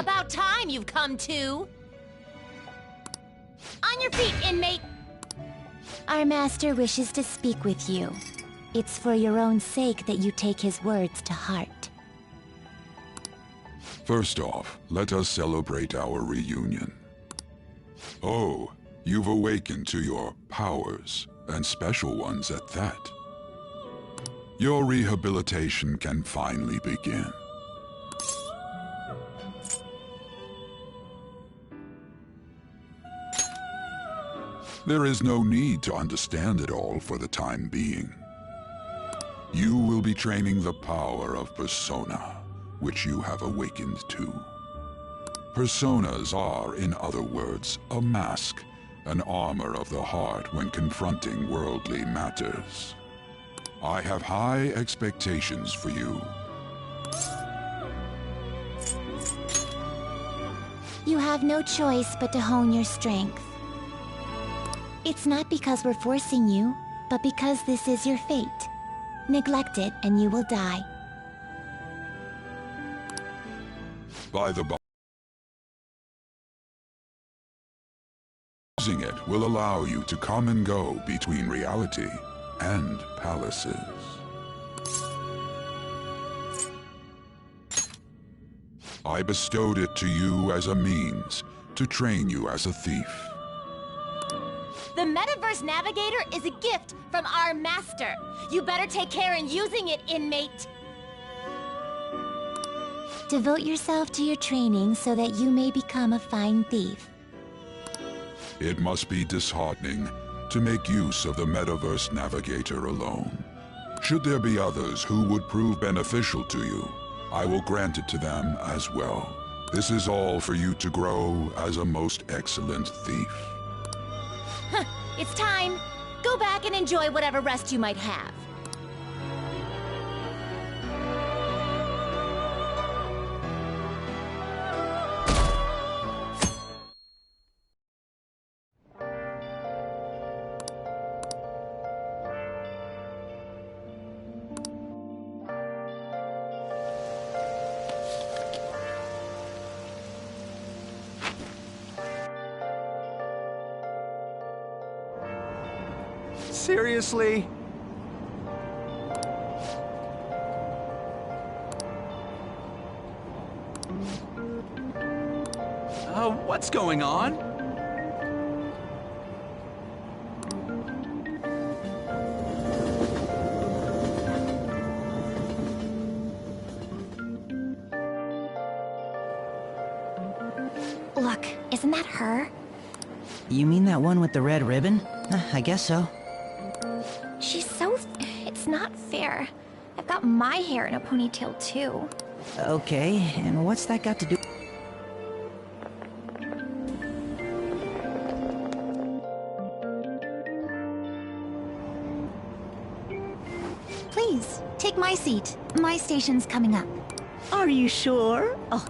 About time you've come to. On your feet, inmate! Our master wishes to speak with you. It's for your own sake that you take his words to heart. First off, let us celebrate our reunion. Oh, you've awakened to your powers, and special ones at that. Your rehabilitation can finally begin. There is no need to understand it all for the time being. You will be training the power of persona, which you have awakened to. Personas are, in other words, a mask, an armor of the heart when confronting worldly matters. I have high expectations for you. You have no choice but to hone your strength. It's not because we're forcing you, but because this is your fate. Neglect it and you will die. By the by, using it will allow you to come and go between reality and palaces. I bestowed it to you as a means to train you as a thief. The Metaverse Navigator is a gift from our master. You better take care in using it, inmate. Devote yourself to your training so that you may become a fine thief. It must be disheartening to make use of the Metaverse Navigator alone. Should there be others who would prove beneficial to you, I will grant it to them as well. This is all for you to grow as a most excellent thief. It's time. Go back and enjoy whatever rest you might have. Seriously? What's going on? Look, isn't that her? You mean that one with the red ribbon? I guess so. She's so... It's not fair. I've got my hair in a ponytail too. Okay, and what's that got to do? Please, take my seat. My station's coming up. Are you sure? Oh,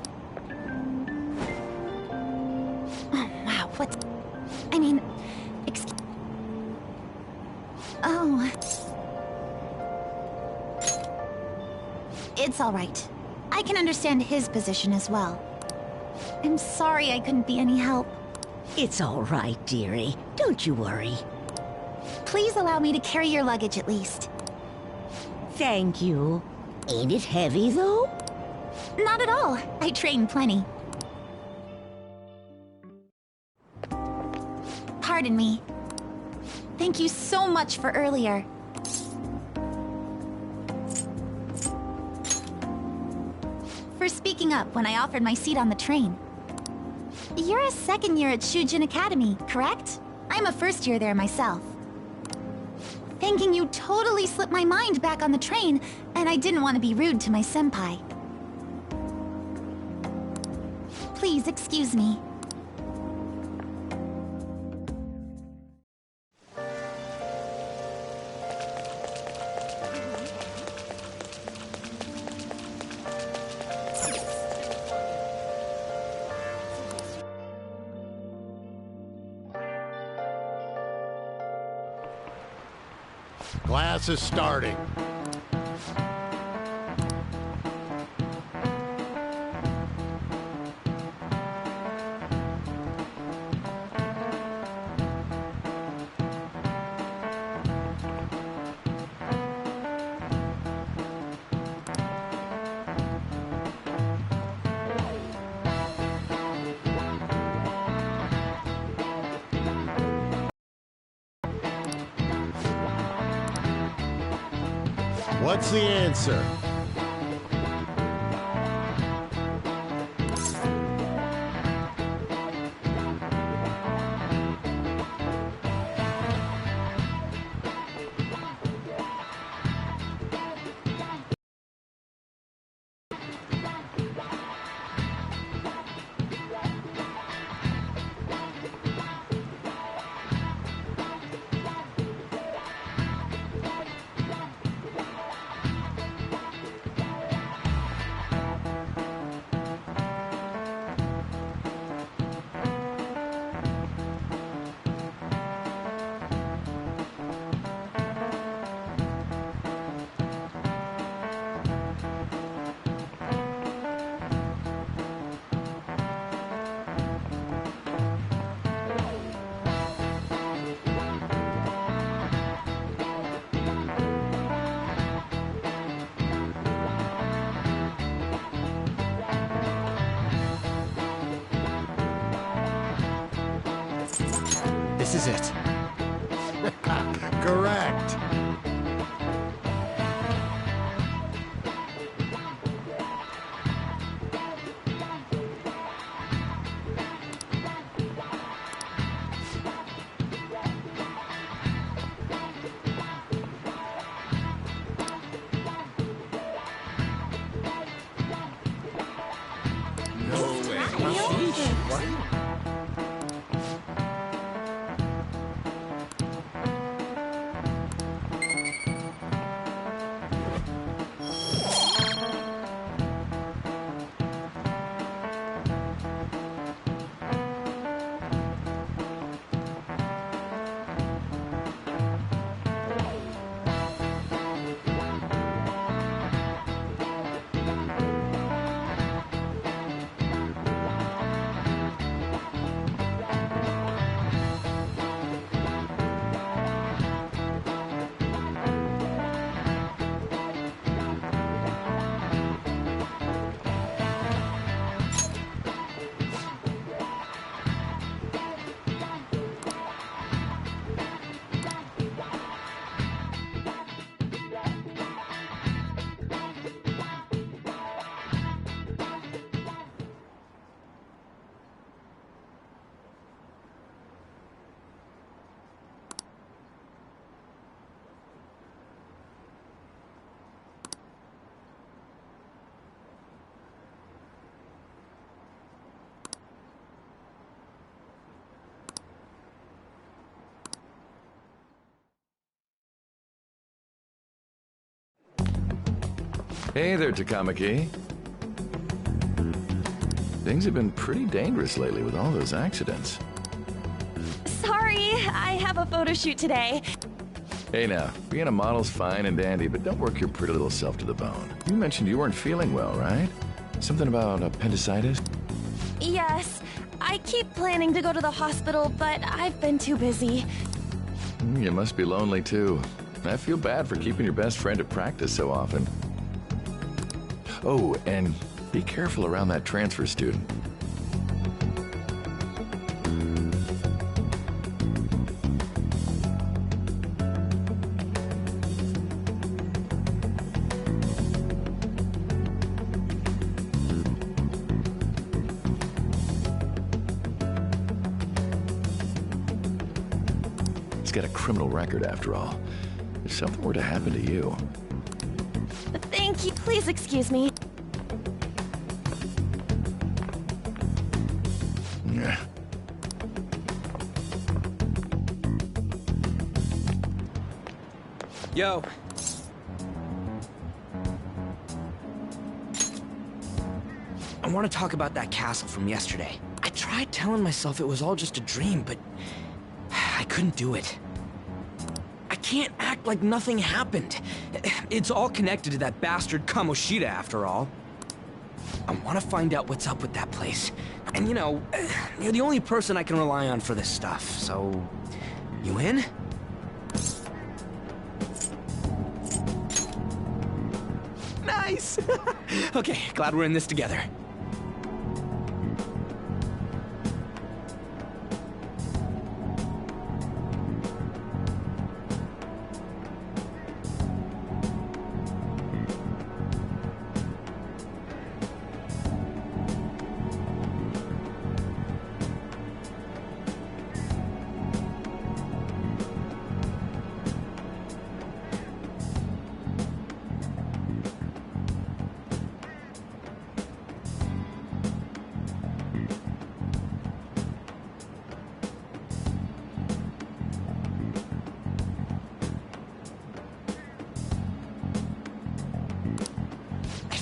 Oh, wow, what... I mean... Excuse... Oh... It's all right. I can understand his position as well. I'm sorry I couldn't be any help. it's all right, dearie. Don't you worry. Please allow me to carry your luggage at least. Thank you. Ain't it heavy, though? Not at all. I train plenty. Pardon me. Thank you so much for earlier. For speaking up when I offered my seat on the train. You're a second year at Shujin Academy, correct? I'm a first year there myself. Thanking you totally slipped my mind back on the train, and I didn't want to be rude to my senpai. Please excuse me. Class is starting. What's the answer? This is it. Correct. Hey there, Takamaki. Things have been pretty dangerous lately with all those accidents. Sorry, I have a photo shoot today. Hey now, being a model's fine and dandy, but don't work your pretty little self to the bone. You mentioned you weren't feeling well, right? Something about appendicitis? Yes, I keep planning to go to the hospital, but I've been too busy. You must be lonely too. I feel bad for keeping your best friend at practice so often. Oh, and be careful around that transfer student. He's got a criminal record after all. If something were to happen to you... Thank you. Please excuse me. Yeah. Yo. I want to talk about that castle from yesterday. I tried telling myself it was all just a dream, but I couldn't do it. I can't act like nothing happened. It's all connected to that bastard Kamoshida, after all. I want to find out what's up with that place. And you know, you're the only person I can rely on for this stuff, so... You in? Nice! Okay, glad we're in this together.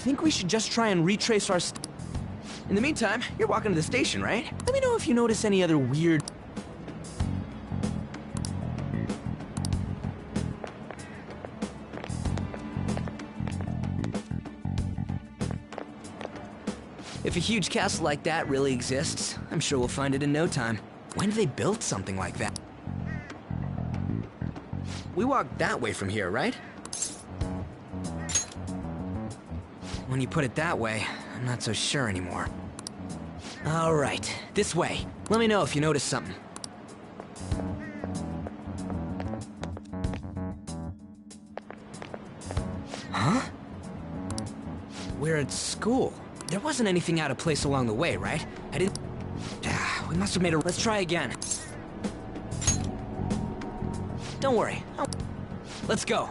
think we should just try and retrace our In the meantime, you're walking to the station, right? Let me know if you notice any other weird... If a huge castle like that really exists, I'm sure we'll find it in no time. When did they build something like that? We walked that way from here, right? When you put it that way, I'm not so sure anymore. All right, this way. Let me know if you notice something. Huh? We're at school. There wasn't anything out of place along the way, right? I didn't... We must have made a... Let's try again. Don't worry. Let's go.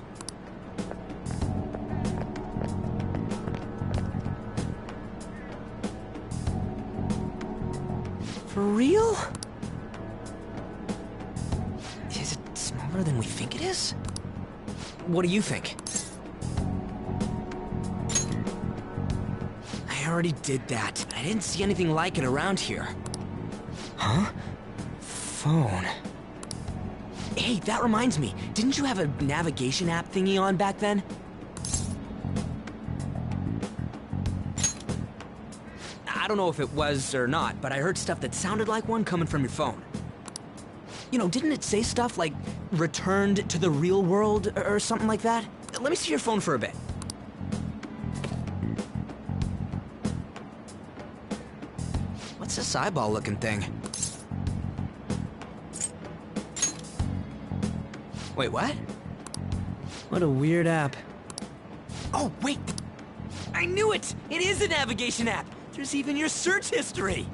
For real? Is it smaller than we think it is? What do you think? I already did that. I didn't see anything like it around here. Huh? Phone. Hey, that reminds me. Didn't you have a navigation app thingy on back then? I don't know if it was or not, but I heard stuff that sounded like one coming from your phone. You know, didn't it say stuff like, returned to the real world, or something like that? Let me see your phone for a bit. What's this eyeball-looking thing? Wait, what? What a weird app. Oh, wait! I knew it! It is a navigation app! There's even your search history!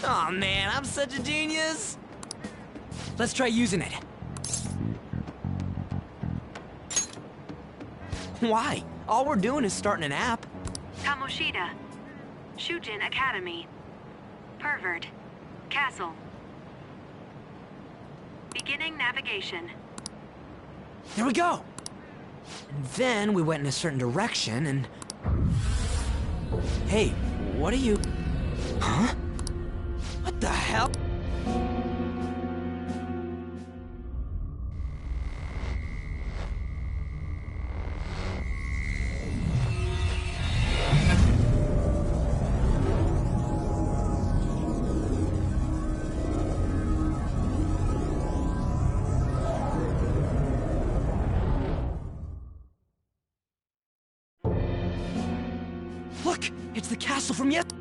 Aw, man, I'm such a genius! Let's try using it. Why? All we're doing is starting an app. Kamoshida. Shujin Academy. Pervert. Castle. Beginning navigation. There we go! And then we went in a certain direction and... Hey, what are you... Huh? What the hell? Look! It's the castle from yesterday!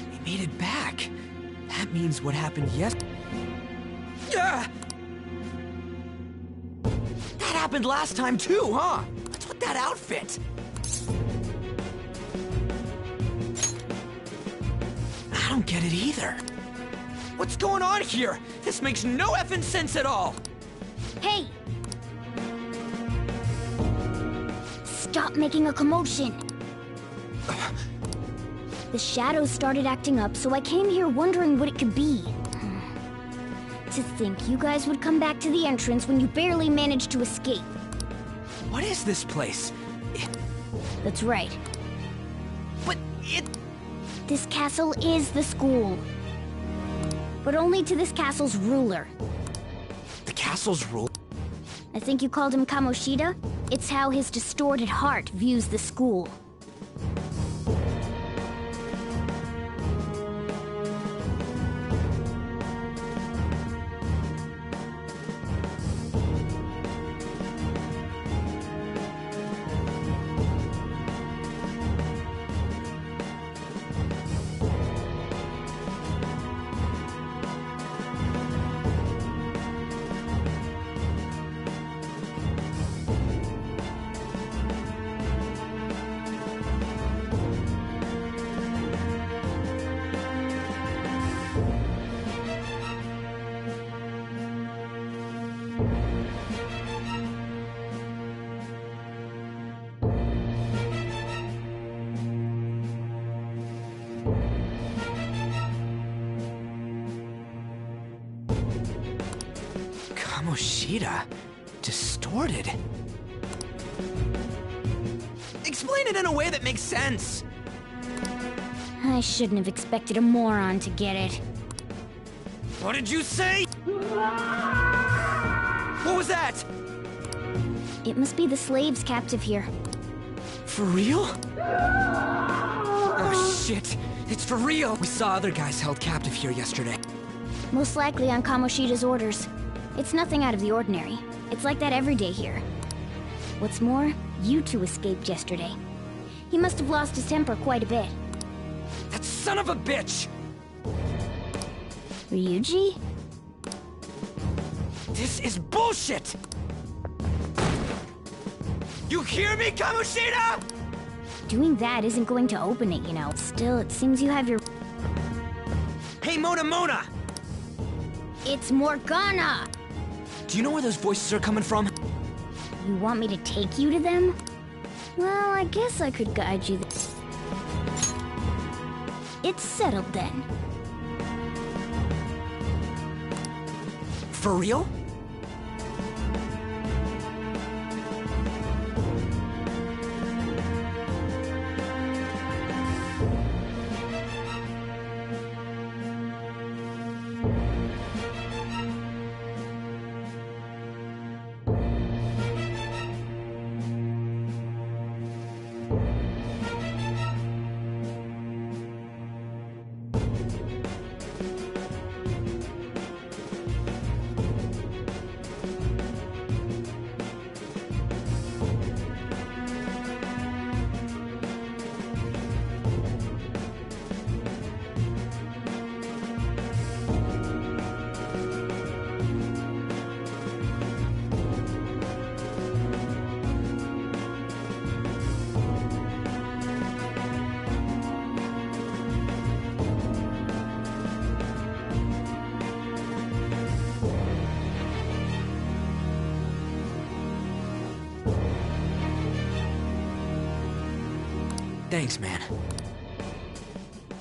We made it back. That means what happened yesterday... That happened last time too, huh? What's with that outfit? I don't get it either. What's going on here? This makes no effing sense at all! Hey! Stop making a commotion! The shadows started acting up, so I came here wondering what it could be. To think you guys would come back to the entrance when you barely managed to escape. What is this place? That's right. But it... This castle is the school. But only to this castle's ruler. The castle's rule? I think you called him Kamoshida? It's how his distorted heart views the school. Kamoshida? Distorted? Explain it in a way that makes sense! I shouldn't have expected a moron to get it. What did you say? What was that? It must be the slaves captive here. For real? Oh shit, it's for real! We saw other guys held captive here yesterday. Most likely on Kamoshida's orders. It's nothing out of the ordinary. It's like that every day here. What's more, you two escaped yesterday. He must have lost his temper quite a bit. That son of a bitch! Ryuji? This is bullshit! You hear me, Kamoshida?! Doing that isn't going to open it, you know. Still, it seems you have your... Hey, Mona! It's Morgana! Do you know where those voices are coming from? You want me to take you to them? Well, I guess I could guide you. It's settled then. For real? Thanks, man.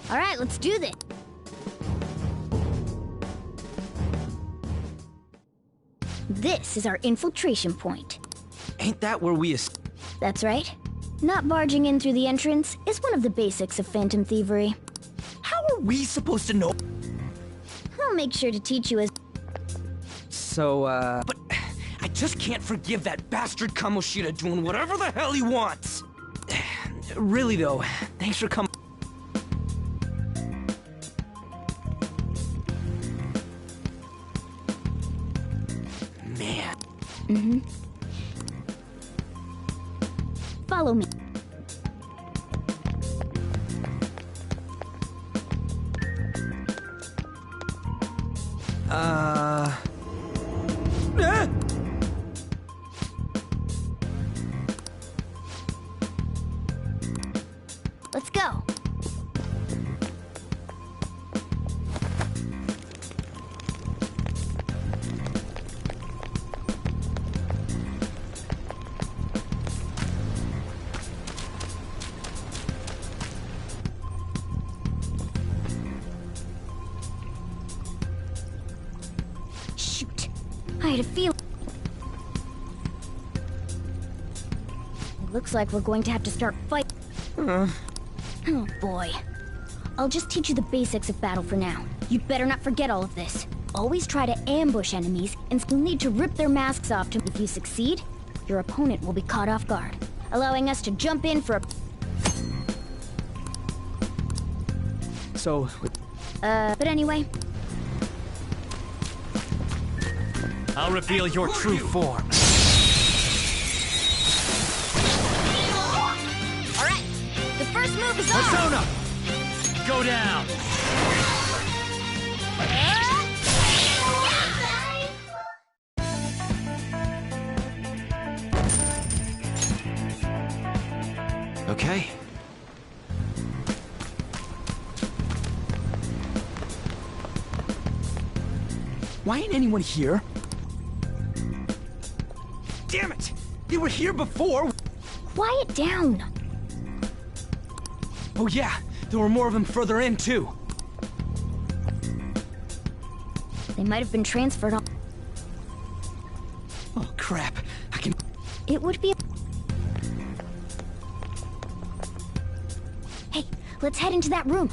All right, let's do this. This is our infiltration point. Ain't that where we That's right. Not barging in through the entrance is one of the basics of phantom thievery. How are we supposed to know? I'll make sure to teach you as... So, But I just can't forgive that bastard Kamoshida doing whatever the hell he wants! Really, though, thanks for coming. Man. Mm-hmm. Follow me. Let's go. Shoot. I had a feeling. It looks like we're going to have to start fighting. Oh boy. I'll just teach you the basics of battle for now. You'd better not forget all of this. Always try to ambush enemies, and you'll need to rip their masks off to... If you succeed, your opponent will be caught off guard, allowing us to jump in for a... So... But anyway... I'll reveal your true form. Alright, the first move is on! Persona! Go down! Okay. Why ain't anyone here? Damn it! They were here before! Quiet down! Oh yeah, there were more of them further in, too. They might have been transferred on... Crap, I can... It would be... Hey, let's head into that room.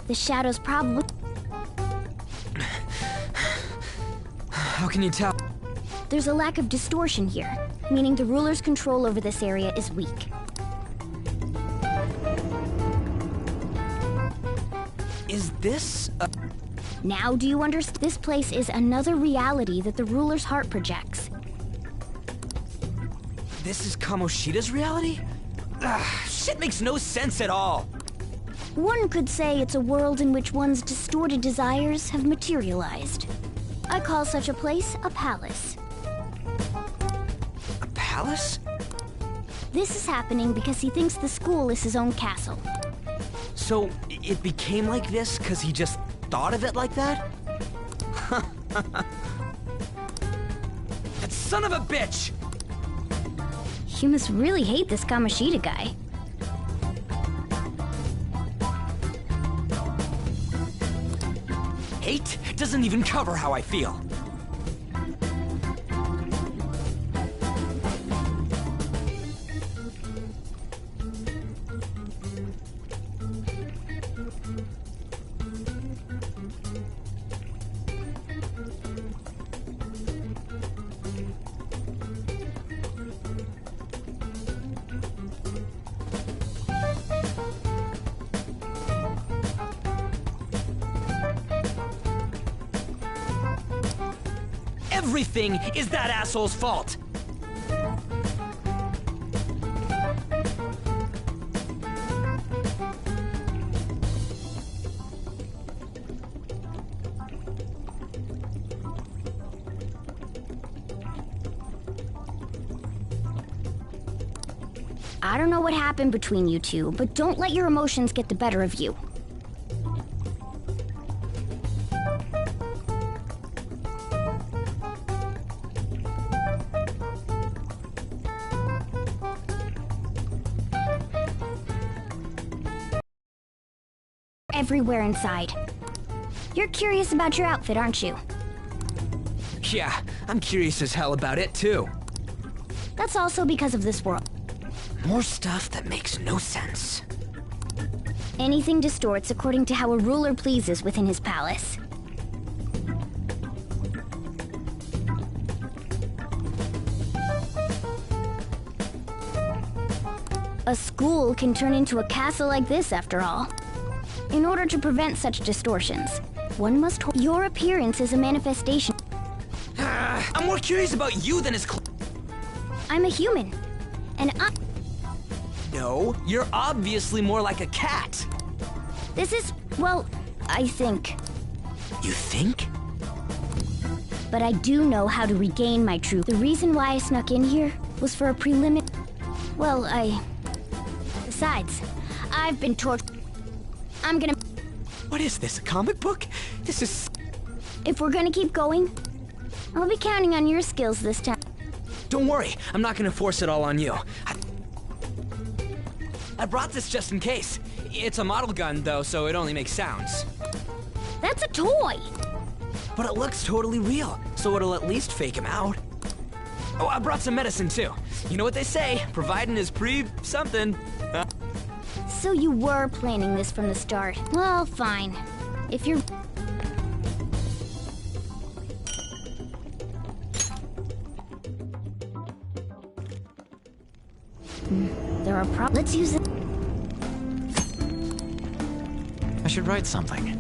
The shadows probably... How can you tell? There's a lack of distortion here, meaning the ruler's control over this area is weak. Is this a... Now do you understand? This place is another reality that the ruler's heart projects. This is Kamoshida's reality? Shit makes no sense at all. One could say it's a world in which one's distorted desires have materialized. I call such a place a palace. A palace? This is happening because he thinks the school is his own castle. So, it became like this because he just thought of it like that? That son of a bitch! You must really hate this Kamoshida guy. Hate doesn't even cover how I feel. Everything is that asshole's fault! I don't know what happened between you two, but don't let your emotions get the better of you. Everywhere inside. You're curious about your outfit, aren't you? Yeah, I'm curious as hell about it too. That's also because of this world. More stuff that makes no sense. Anything distorts according to how a ruler pleases within his palace. A school can turn into a castle like this, after all. In order to prevent such distortions, one must hold... Your appearance is a manifestation. I'm more curious about you than his I'm a human, and No, you're obviously more like a cat. This is, well, I think. You think? But I do know how to regain my truth. The reason why I snuck in here was for a preliminary... Well, Besides, I've been tortured. I'm gonna... What is this, a comic book? This is... If we're gonna keep going, I'll be counting on your skills this time. Don't worry, I'm not gonna force it all on you. I brought this just in case. It's a model gun, though, so it only makes sounds. That's a toy! But it looks totally real, so it'll at least fake him out. Oh, I brought some medicine, too. You know what they say, providing is something. So you were planning this from the start. Well, fine. If you're... There are Let's use it. I should write something.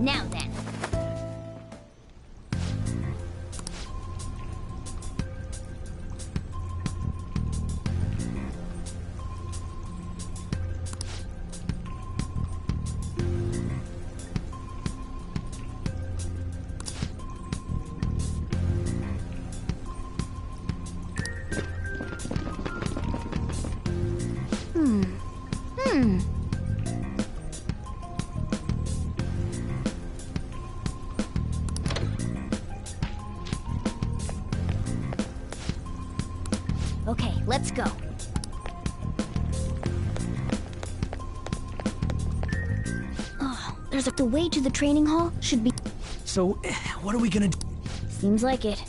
Now then. Okay, let's go. Oh, the way to the training hall should be... So, what are we gonna do? Seems like it.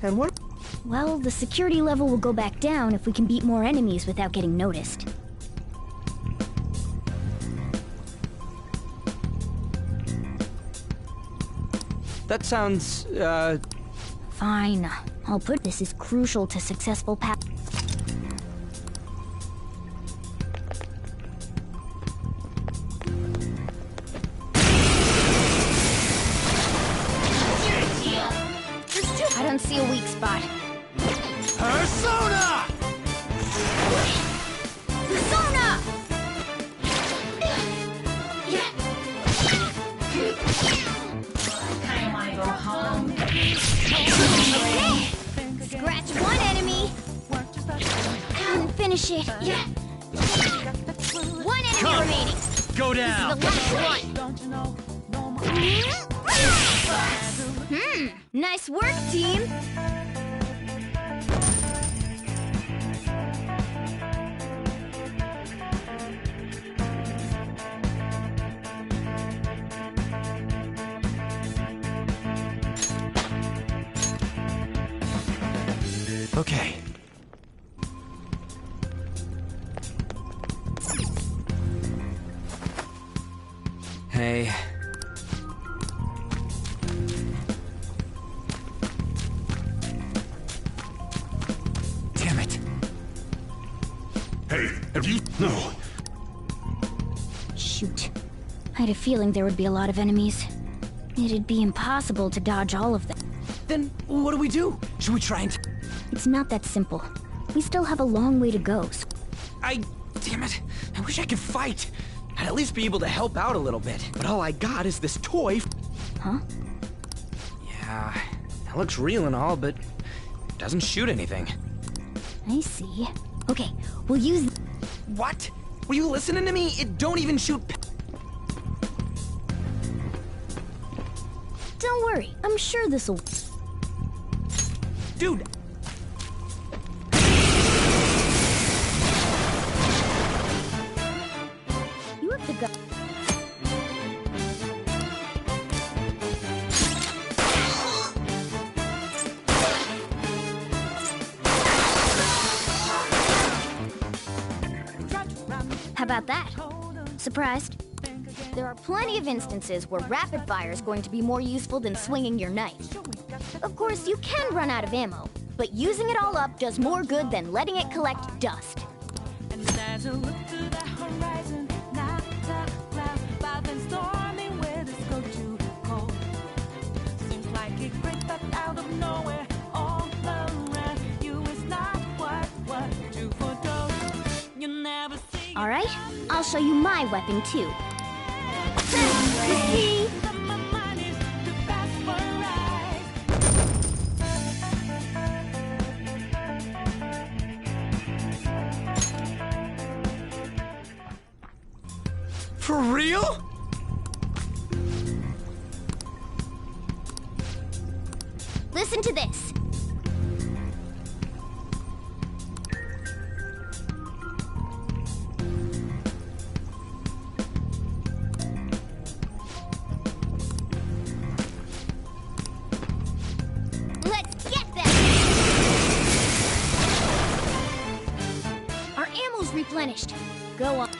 And what? Well, the security level will go back down if we can beat more enemies without getting noticed. That sounds, Fine. I'll put this is crucial to successful path. I don't see a weak spot. Persona! Persona! Okay. Scratch one enemy. Couldn't finish it. One enemy remaining. Go down! The last one. Nice work, team. okay. Hey. Damn it. Hey, have you... No. Shoot. I had a feeling there would be a lot of enemies. It'd be impossible to dodge all of them. Then, what do we do? Should we try and... It's not that simple. We still have a long way to go. Damn it. I wish I could fight. I'd at least be able to help out a little bit. But all I got is this toy. Huh? Yeah, it looks real and all, but it doesn't shoot anything. I see. Okay, we'll use... What? Were you listening to me? It don't even shoot... Don't worry, I'm sure this'll... Dude! You have to go... How about that? Surprised? There are plenty of instances where rapid fire is going to be more useful than swinging your knife. Of course, you can run out of ammo, but using it all up does more good than letting it collect dust. All right, I'll show you my weapon too. See? For real? Listen to this. Let's get them! Our ammo's replenished. Go on.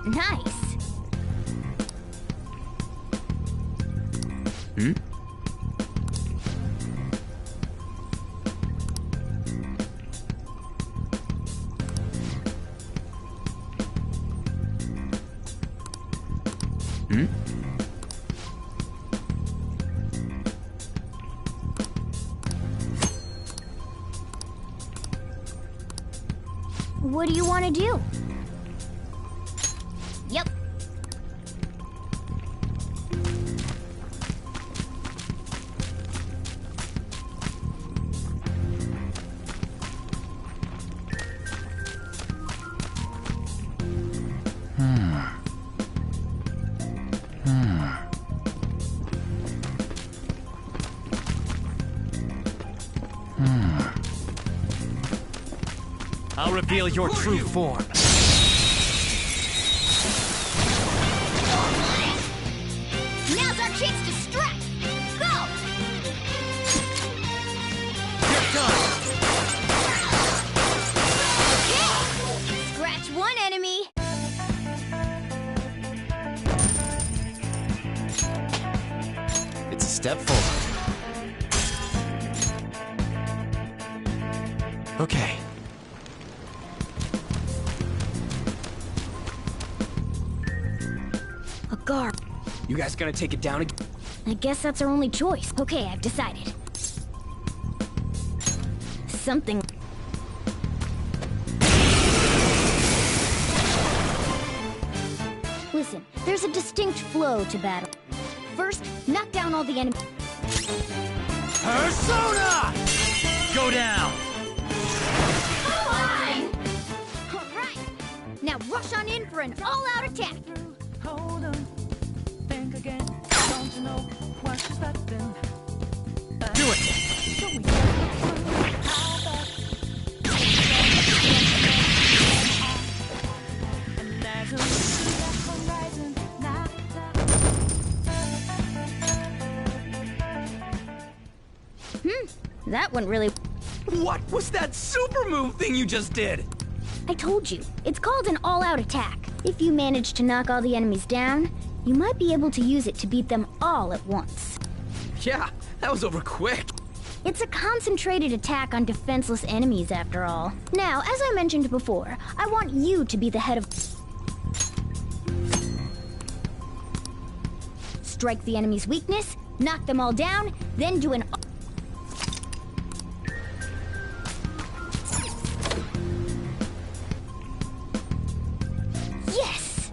Nice. What do you want to do? Yep. I'll reveal your true form. Now's our chance to strike! Go! You're done! Okay! Scratch one enemy! It's a step forward. Okay. A guard. You guys gonna take it down again? I guess that's our only choice. Okay, I've decided. Something... Listen, there's a distinct flow to battle. First, knock down all the enemies. Persona! Go down! Come on! Alright! Now rush on in for an all-out attack! Hold on, think again. Don't you know what she's expecting? Do it! That went really... What was that super move thing you just did? I told you, it's called an all-out attack. If you manage to knock all the enemies down, you might be able to use it to beat them all at once. Yeah, that was over quick. It's a concentrated attack on defenseless enemies, after all. Now, as I mentioned before, I want you to be the head of... Strike the enemy's weakness, knock them all down, then do an... Yes!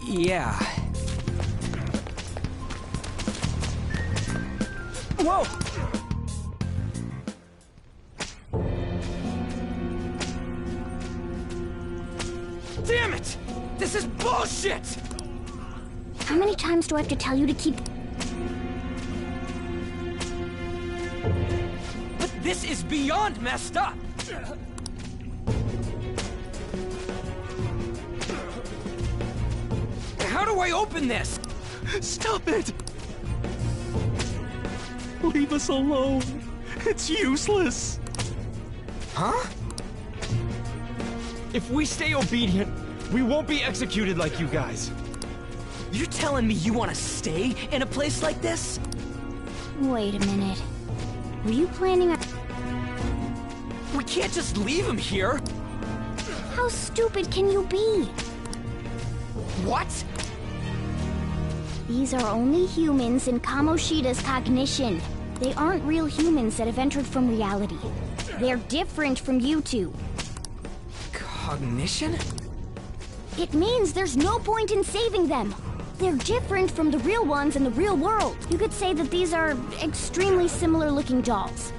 Yeah. Whoa! Damn it! This is bullshit! How many times do I have to tell you to keep... But this is beyond messed up! How do I open this? Stop it! Leave us alone. It's useless. Huh? If we stay obedient, we won't be executed like you guys. You're telling me you want to stay in a place like this? Wait a minute. Were you planning on... We can't just leave him here. How stupid can you be? What? These are only humans in Kamoshida's cognition. They aren't real humans that have entered from reality. They're different from you two. Cognition? It means there's no point in saving them. They're different from the real ones in the real world. You could say that these are extremely similar-looking dolls.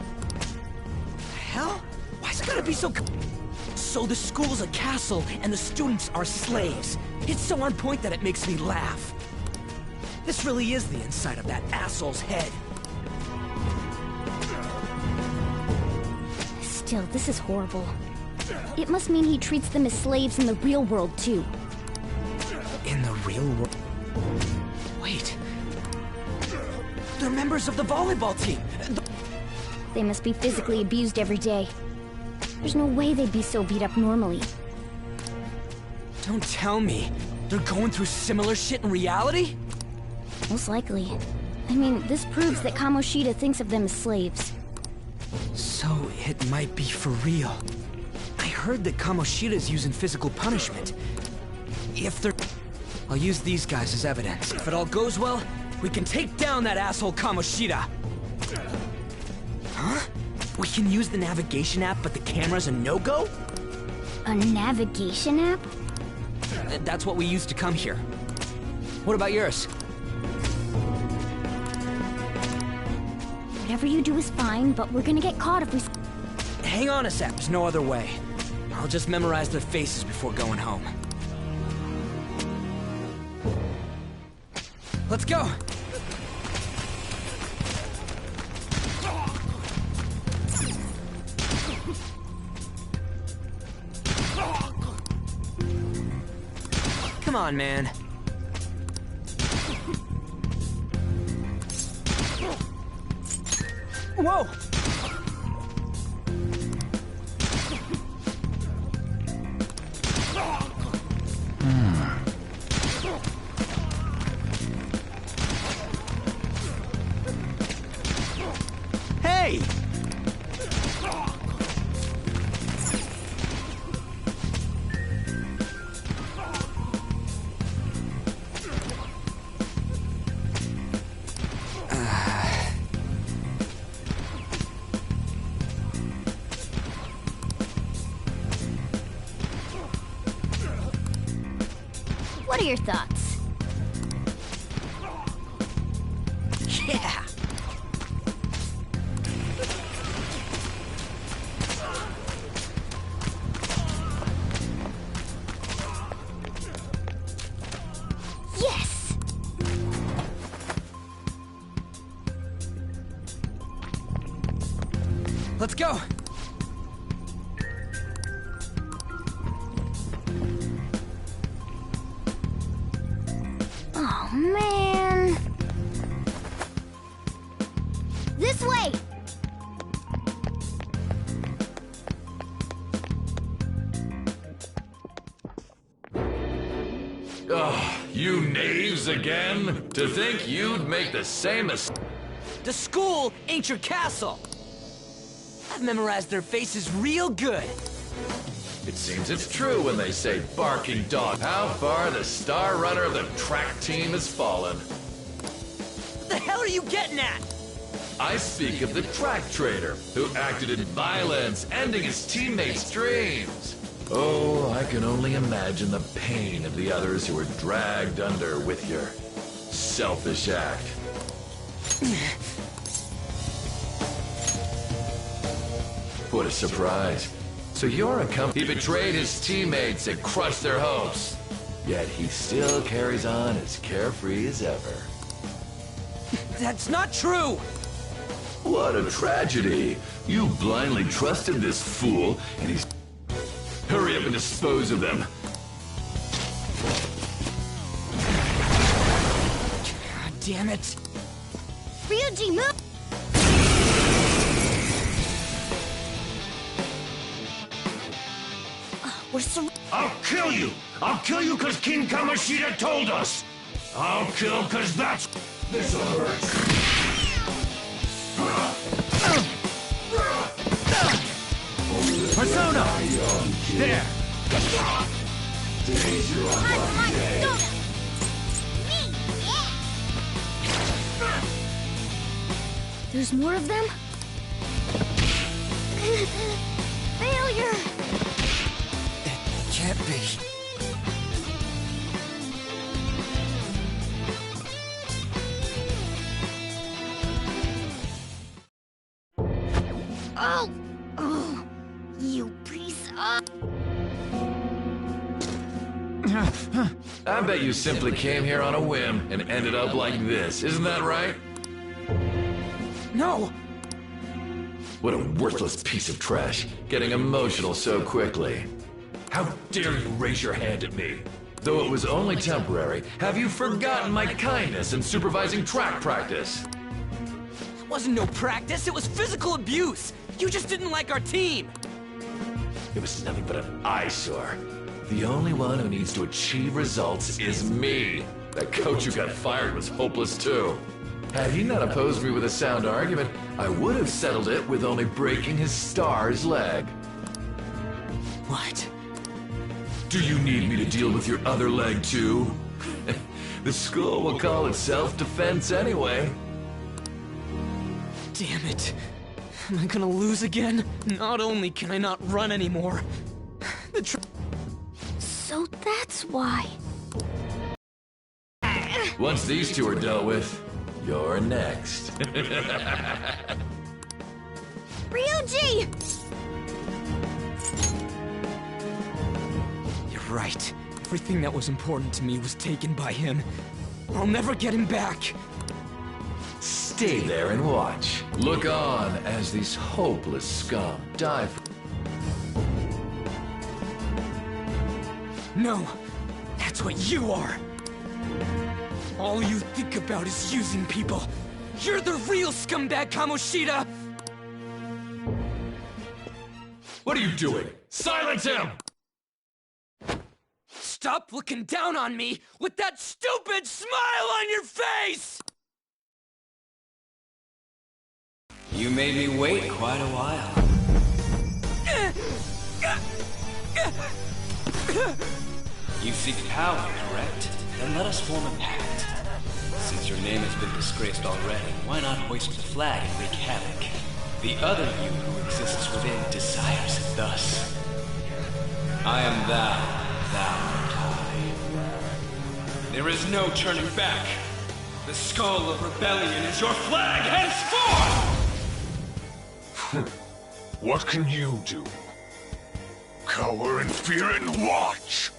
Hell? Why's it gotta be so... So the school's a castle and the students are slaves. It's so on point that it makes me laugh. This really is the inside of that asshole's head. Still, this is horrible. It must mean he treats them as slaves in the real world, too. In the real world? Wait. They're members of the volleyball team. They must be physically abused every day. There's no way they'd be so beat up normally. Don't tell me. They're going through similar shit in reality? Most likely. I mean, this proves that Kamoshida thinks of them as slaves. So it might be for real. I heard that Kamoshida's using physical punishment. If they're... I'll use these guys as evidence. If it all goes well, we can take down that asshole Kamoshida. Huh? We can use the navigation app, but the camera's a no-go? A navigation app? That's what we used to come here. What about yours? Whatever you do is fine, but we're gonna get caught if we... Hang on a sec, there's no other way. I'll just memorize their faces before going home. Let's go! Come on, man. Whoa! Hey! What are your thoughts? Yeah! Yes! Let's go! Oh, man. This way! Oh, you knaves again? To think you'd make the same mistake. The school ain't your castle! I've memorized their faces real good. It seems it's true when they say barking dog. How far the star runner of the track team has fallen. What the hell are you getting at? I speak of the track trader who acted in violence, ending his teammates' dreams. Oh, I can only imagine the pain of the others who were dragged under with your selfish act. What a surprise. So you're a company. He betrayed his teammates and crushed their hopes. Yet he still carries on as carefree as ever. That's not true! What a tragedy. You blindly trusted this fool, and he's... Hurry up and dispose of them. God damn it. Ryuji, move! We're surrounded. I'll kill you! I'll kill you because King Kamoshida told us! I'll kill because that's... This'll hurt. Persona! There! Today's your unlucky day. There's more of them? Failure! Can't be. Oh! Oh! You piece of... I bet you simply came here on a whim and ended up like this. Isn't that right? No! What a worthless piece of trash, getting emotional so quickly. How dare you raise your hand at me? Though it was only temporary, have you forgotten my kindness in supervising track practice? It wasn't no practice, it was physical abuse! You just didn't like our team! It was nothing but an eyesore. The only one who needs to achieve results is me. That coach who got fired was hopeless too. Had he not opposed me with a sound argument, I would have settled it with only breaking his star's leg. What? Do you need me to deal with your other leg too? The school will call it self-defense anyway. Damn it. Am I gonna lose again? Not only can I not run anymore, So that's why. Once these two are dealt with, you're next. Ryuji! You're right. Everything that was important to me was taken by him. I'll never get him back. Stay there and watch. Look on as these hopeless scum die. No, that's what you are. All you think about is using people. You're the real scumbag, Kamoshida! What are you doing? Silence him! Stop looking down on me with that stupid smile on your face! You made me wait quite a while. You seek power, correct? Then let us form a pact. Since your name has been disgraced already, why not hoist the flag and wreak havoc? The other you who exists within desires it thus. I am thou, thou art I. There is no turning back. The skull of rebellion is your flag henceforth! What can you do? Cower in fear and watch!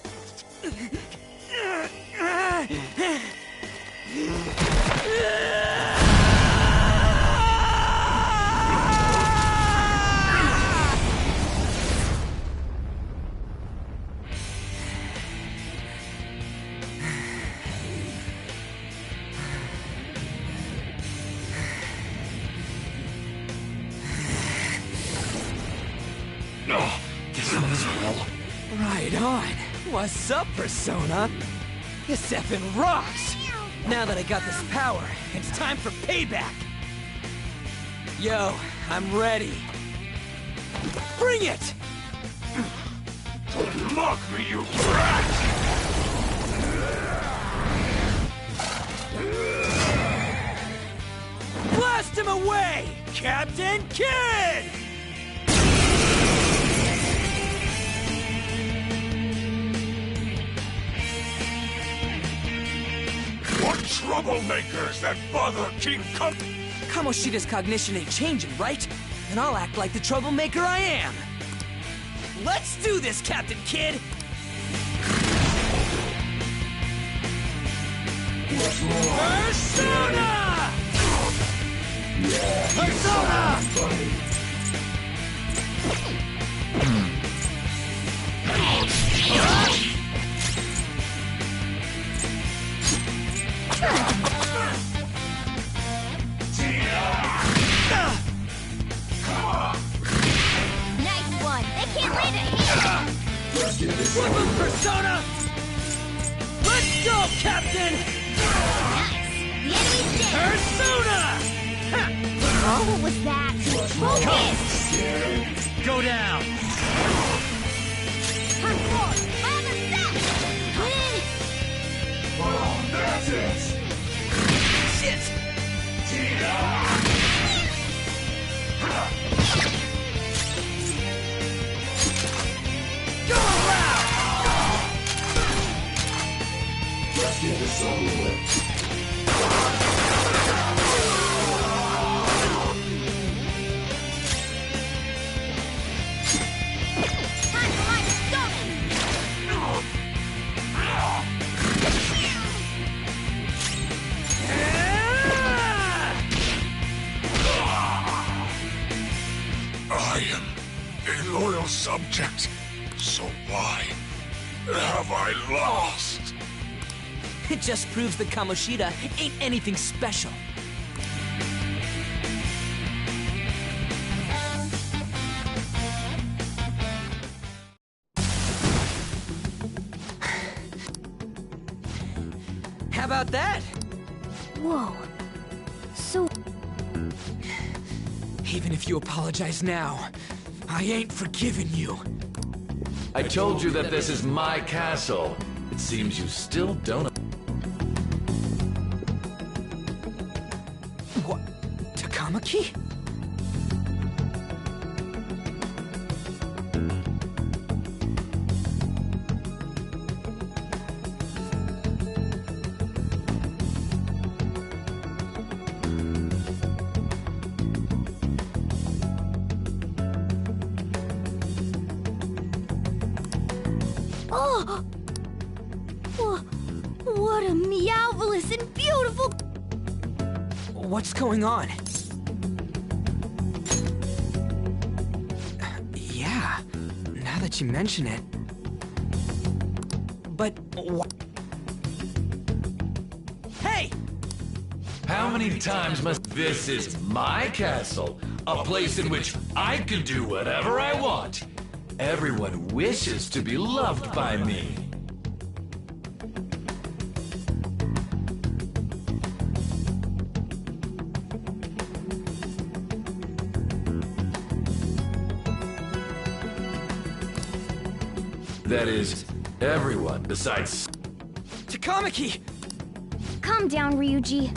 Oh, this one's hell. Right on. What's up, Persona? This effing rocks! Now that I got this power, it's time for payback! Yo, I'm ready. Bring it! Don't mock me, you brat! Blast him away, Captain Kid! What troublemakers that bother King Kam... Kamoshida's cognition ain't changing, right? Then I'll act like the troublemaker I am. Let's do this, Captain Kid! Persona! Persona! Nice one. They can't land it here. Flip him, Persona! Let's go, Captain! Nice. The enemy's dead. Persona! Oh, what was that? Focus! Go down! Turn forward. On the set! Win! Oh, that's it! Shit! Go around! Let's get this over with. Time for my stomach! I am a loyal subject, so why have I lost? It just proves that Kamoshida ain't anything special. How about that? Whoa. So... Even if you apologize now, I ain't forgiving you. I told you that this is my castle. It seems you still don't... Tamaki? Oh! What a meowvelous and beautiful... What's going on? Yeah, now that you mention it. But hey! How many times must... This is my castle, a place in which I can do whatever I want. Everyone wishes to be loved by me. That is, everyone besides... Takamaki! Calm down, Ryuji.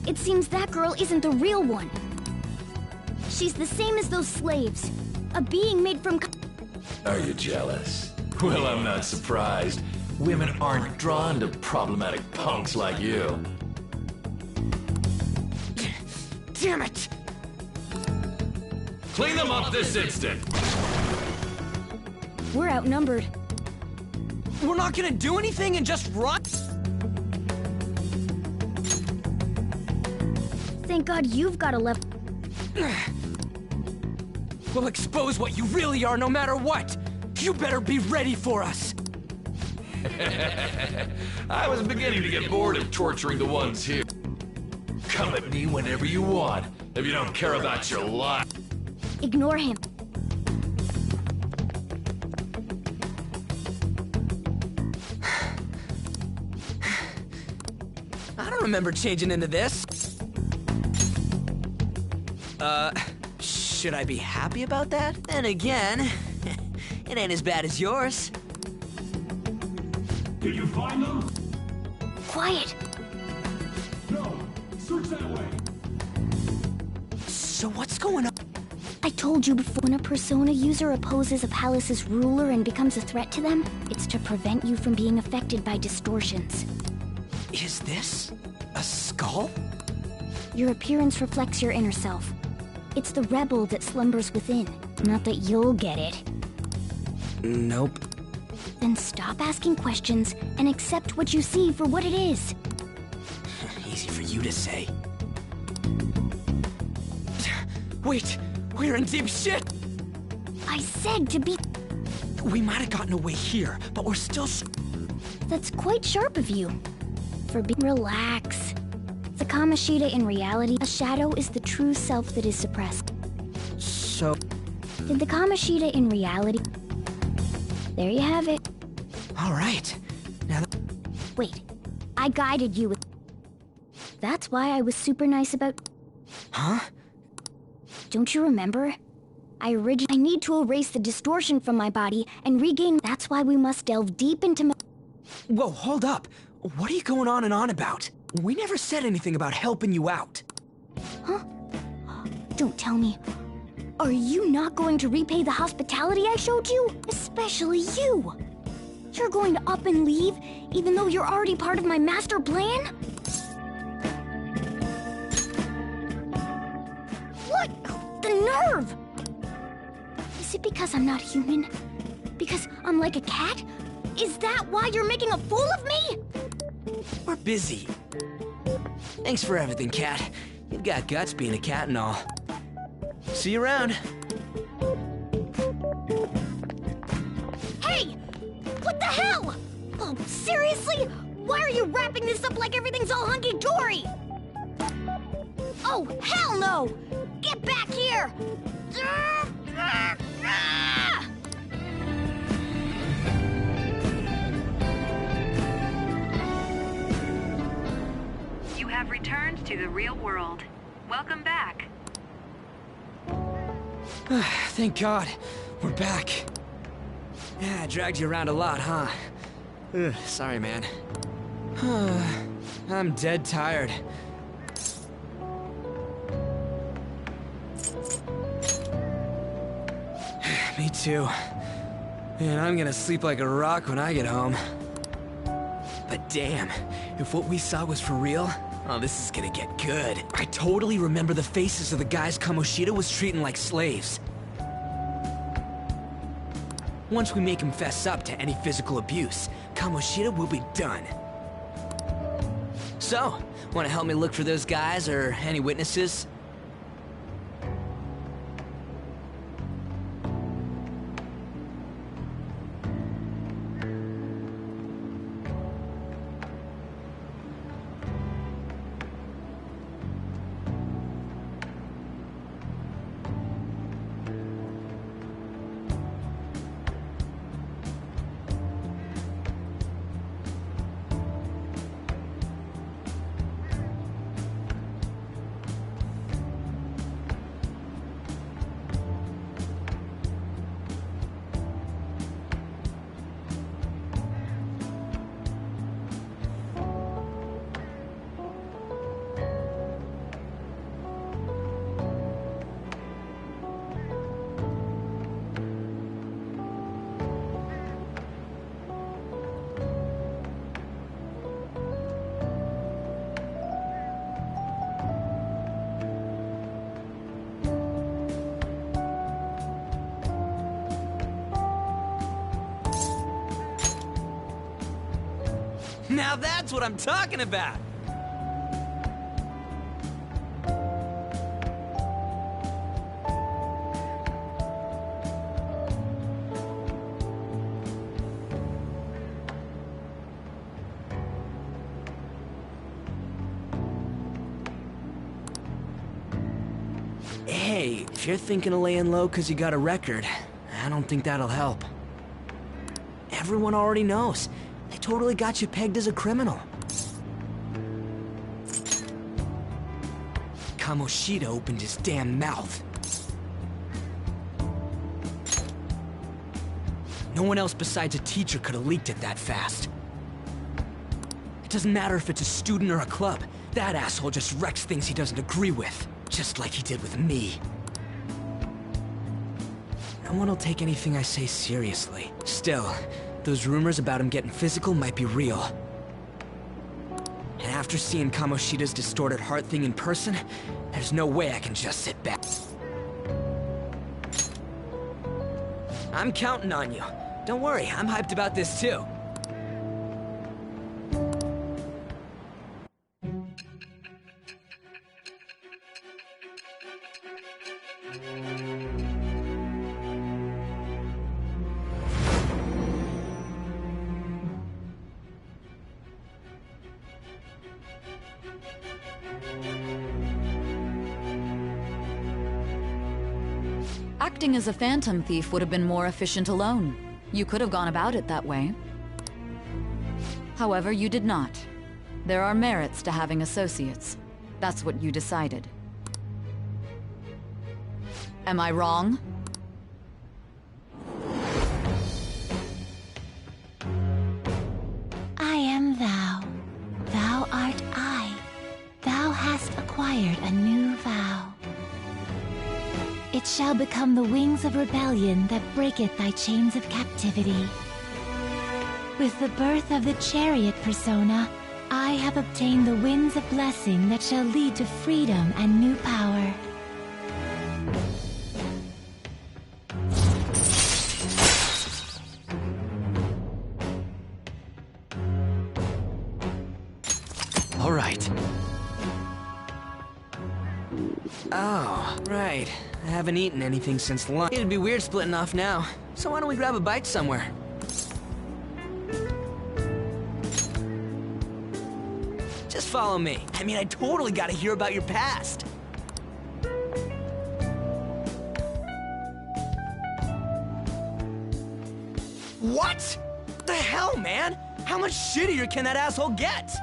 It seems that girl isn't the real one. She's the same as those slaves. A being made from... Are you jealous? Well, I'm not surprised. Women aren't drawn to problematic punks like you. Damn it! Clean them up this instant! We're outnumbered. We're not gonna do anything and just run? Thank God you've got a left... We'll expose what you really are no matter what! You better be ready for us! I was beginning to get bored of torturing the ones here. Come at me whenever you want, if you don't care about your life. Ignore him. I don't remember changing into this. Should I be happy about that? Then again, it ain't as bad as yours. Did you find them? Quiet. No. Search that way. So what's going on? I told you before, when a Persona user opposes a palace's ruler and becomes a threat to them, it's to prevent you from being affected by distortions. Is this a skull? Your appearance reflects your inner self. It's the rebel that slumbers within. Not that you'll get it. Nope. Then stop asking questions and accept what you see for what it is. Easy for you to say. Wait, we're in deep shit! I said to be... We might have gotten away here, but we're still... That's quite sharp of you. For being... Relax. The Kamoshida in reality, a shadow is the true self that is suppressed. So... Did the Kamoshida in reality... There you have it. Alright. Now that... Wait. I guided you with... That's why I was super nice about... Huh? Don't you remember? I need to erase the distortion from my body and regain... That's why we must delve deep into my... Whoa, hold up. What are you going on and on about? We never said anything about helping you out. Huh? Don't tell me. Are you not going to repay the hospitality I showed you? Especially you. You're going to up and leave, even though you're already part of my master plan? What? The nerve! Is it because I'm not human? Because I'm like a cat? Is that why you're making a fool of me? We're busy. Thanks for everything, Cat. You've got guts being a cat and all. See you around. Hey! What the hell? Oh, seriously? Why are you wrapping this up like everything's all hunky-dory? Oh, hell no! Get back here! You have returned to the real world. Welcome back. Thank God. We're back. Yeah, I dragged you around a lot, huh? Ugh, sorry, man. I'm dead tired. Me too. Man, I'm gonna sleep like a rock when I get home. But damn, if what we saw was for real, oh, this is gonna get good. I totally remember the faces of the guys Kamoshida was treating like slaves. Once we make him fess up to any physical abuse, Kamoshida will be done. So, wanna help me look for those guys or any witnesses? Now that's what I'm talking about! Hey, if you're thinking of laying low because you got a record, I don't think that'll help. Everyone already knows. They totally got you pegged as a criminal. Kamoshida opened his damn mouth. No one else besides a teacher could have leaked it that fast. It doesn't matter if it's a student or a club. That asshole just wrecks things he doesn't agree with. Just like he did with me. No one will take anything I say seriously. Still, those rumors about him getting physical might be real. And after seeing Kamoshida's distorted heart thing in person, there's no way I can just sit back. I'm counting on you. Don't worry, I'm hyped about this too. Acting as a phantom thief would have been more efficient alone. You could have gone about it that way. However, you did not. There are merits to having associates. That's what you decided. Am I wrong? I am thou. Thou art I. Thou hast acquired a new vow. It shall become the wings of rebellion that breaketh thy chains of captivity. With the birth of the chariot persona, I have obtained the winds of blessing that shall lead to freedom and new power. All right. Oh, right. I haven't eaten anything since lunch. It'd be weird splitting off now, so why don't we grab a bite somewhere? Just follow me. I mean, I totally gotta hear about your past. What? The hell, man? How much shittier can that asshole get?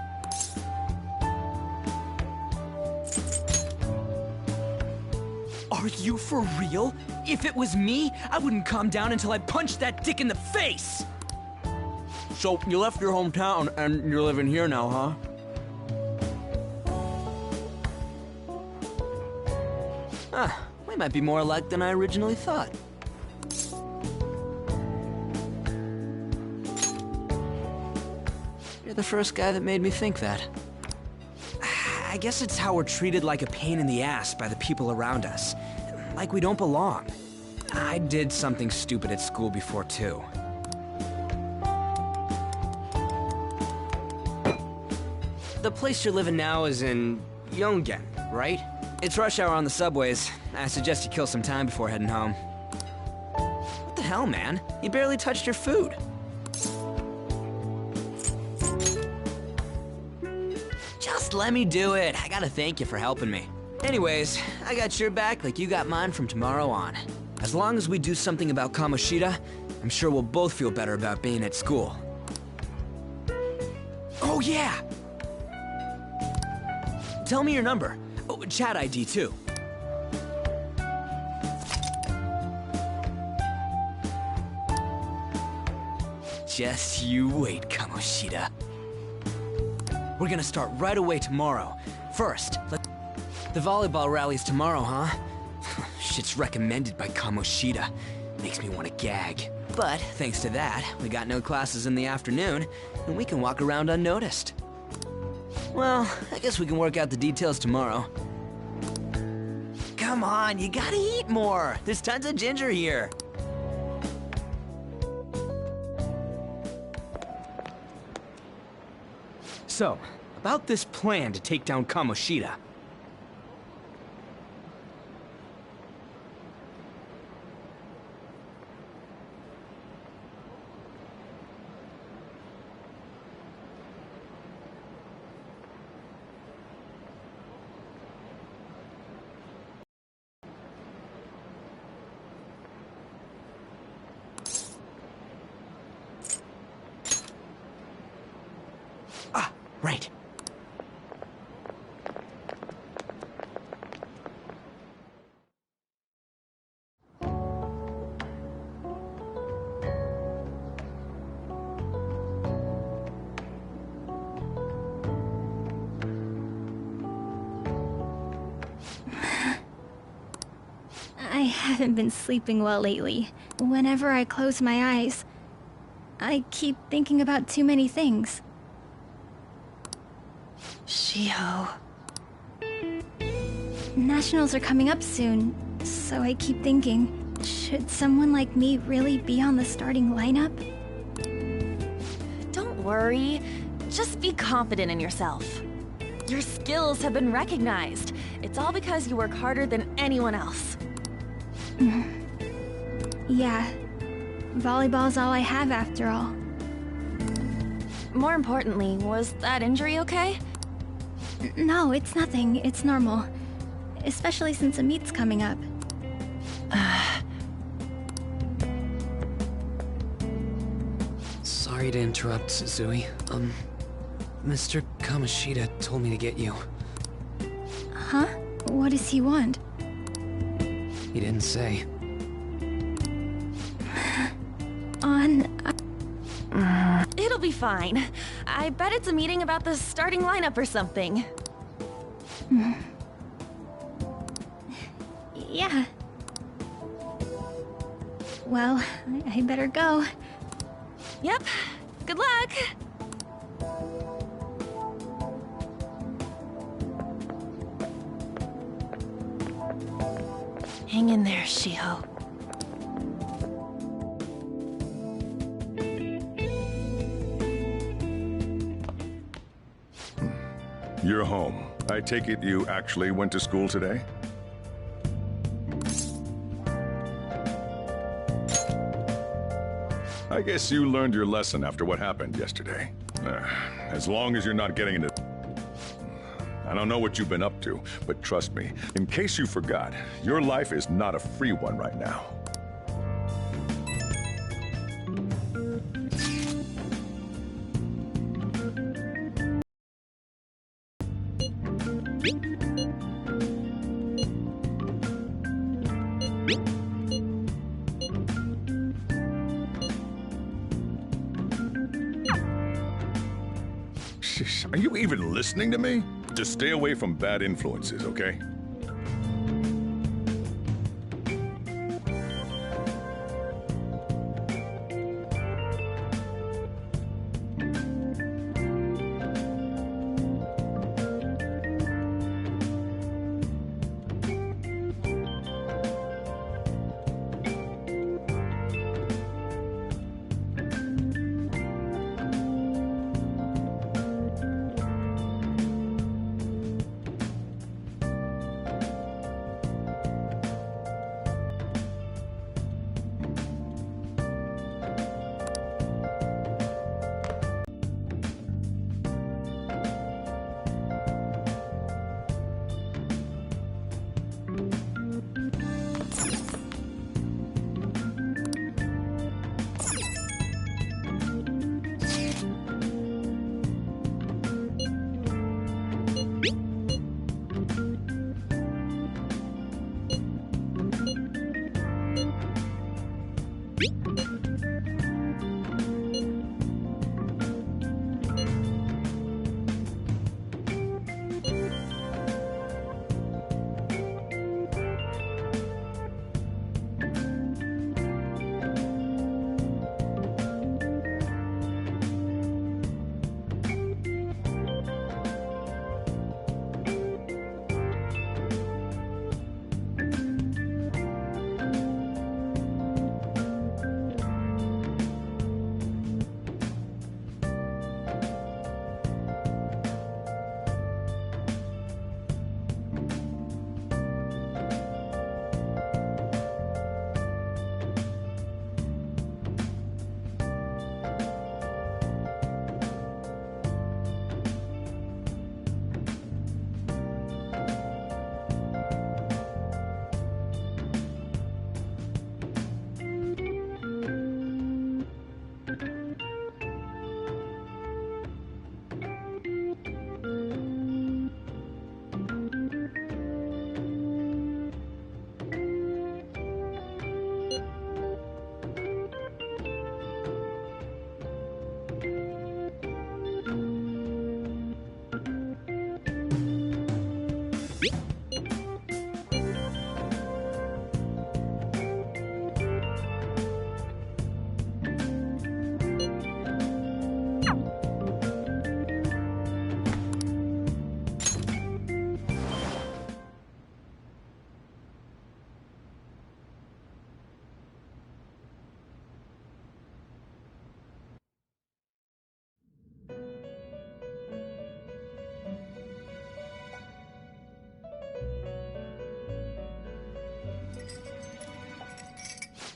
Are you for real? If it was me, I wouldn't calm down until I punched that dick in the face! So, you left your hometown, and you're living here now, huh? We might be more alike than I originally thought. You're the first guy that made me think that. I guess it's how we're treated like a pain in the ass by the people around us. Like we don't belong. I did something stupid at school before, too. The place you're living now is in Yongen, right? It's rush hour on the subways. I suggest you kill some time before heading home. What the hell, man? You barely touched your food. Just let me do it. I gotta thank you for helping me. Anyways, I got your back like you got mine from tomorrow on. As long as we do something about Kamoshida, I'm sure we'll both feel better about being at school. Oh yeah! Tell me your number. Oh, chat ID too. Just you wait, Kamoshida. We're gonna start right away tomorrow. First, the volleyball rally's tomorrow, huh? Shit's recommended by Kamoshida. Makes me want to gag. But thanks to that, we got no classes in the afternoon, and we can walk around unnoticed. Well, I guess we can work out the details tomorrow. Come on, you gotta eat more. There's tons of ginger here. So, about this plan to take down Kamoshida. Right. I haven't been sleeping well lately. Whenever I close my eyes, I keep thinking about too many things. Shiho. Nationals are coming up soon, so I keep thinking, should someone like me really be on the starting lineup? Don't worry. Just be confident in yourself. Your skills have been recognized. It's all because you work harder than anyone else. Yeah. Volleyball's all I have after all. More importantly, was that injury okay? No, it's nothing. It's normal. Especially since a meet's coming up. Sorry to interrupt, Suzui. Mr. Kamoshida told me to get you. Huh? What does he want? He didn't say. It'll be fine. I bet it's a meeting about the starting lineup or something. Yeah. Well, I better go. Yep. Good luck! Hang in there, Shiho. You're home. I take it you actually went to school today? I guess you learned your lesson after what happened yesterday. As long as you're not getting into... I don't know what you've been up to, but trust me, in case you forgot, your life is not a free one right now. Are you even listening to me? Just stay away from bad influences, okay?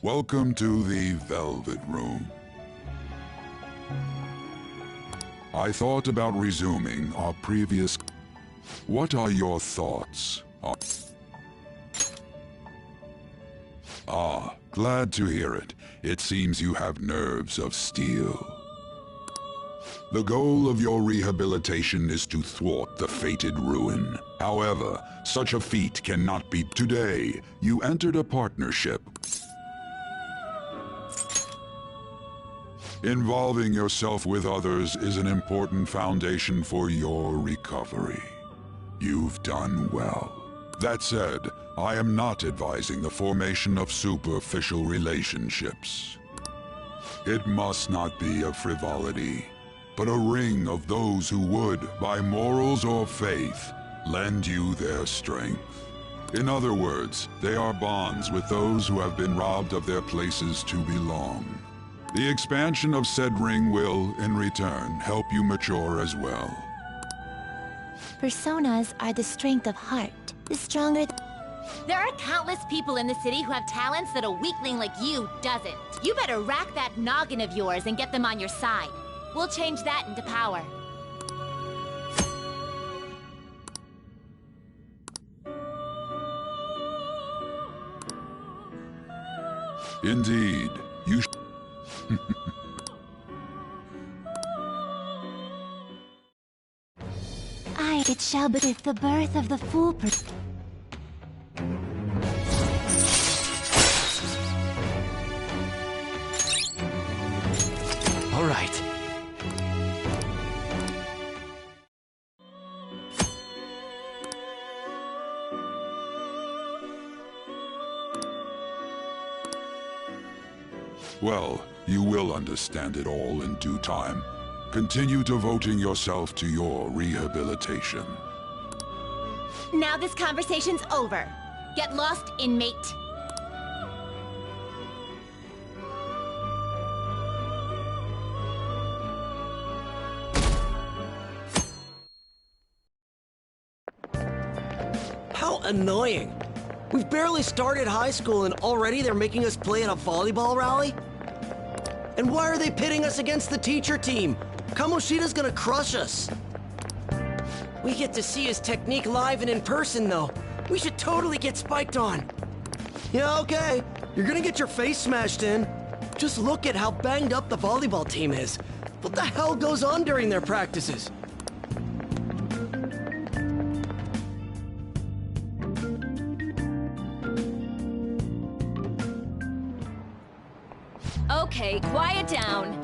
Welcome to the Velvet Room. I thought about resuming our previous... What are your thoughts? Ah, glad to hear it. It seems you have nerves of steel. The goal of your rehabilitation is to thwart the fated ruin. However, such a feat cannot be today. You entered a partnership. Involving yourself with others is an important foundation for your recovery. You've done well. That said, I am not advising the formation of superficial relationships. It must not be a frivolity, but a ring of those who would, by morals or faith, lend you their strength. In other words, they are bonds with those who have been robbed of their places to belong. The expansion of said ring will, in return, help you mature as well. Personas are the strength of heart. The stronger... There are countless people in the city who have talents that a weakling like you doesn't. You better rack that noggin of yours and get them on your side. We'll change that into power. Indeed, you It shall be with the birth of the fool All right. Well, you will understand it all in due time. Continue devoting yourself to your rehabilitation. Now this conversation's over. Get lost, inmate. How annoying. We've barely started high school and already they're making us play at a volleyball rally? And why are they pitting us against the teacher team? Kamoshida's gonna crush us. We get to see his technique live and in person, though. We should totally get spiked on. Yeah, okay. You're gonna get your face smashed in. Just look at how banged up the volleyball team is. What the hell goes on during their practices? Okay, quiet down.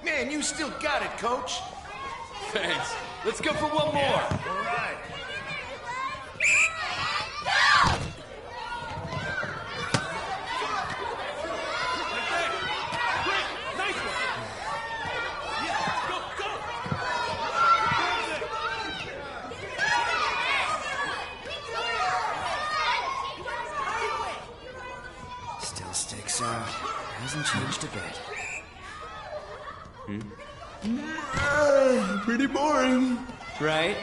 Man, you still got it, coach. Thanks. Let's go for one more. All right. Still sticks out. Hasn't changed a bit. Pretty boring. Right?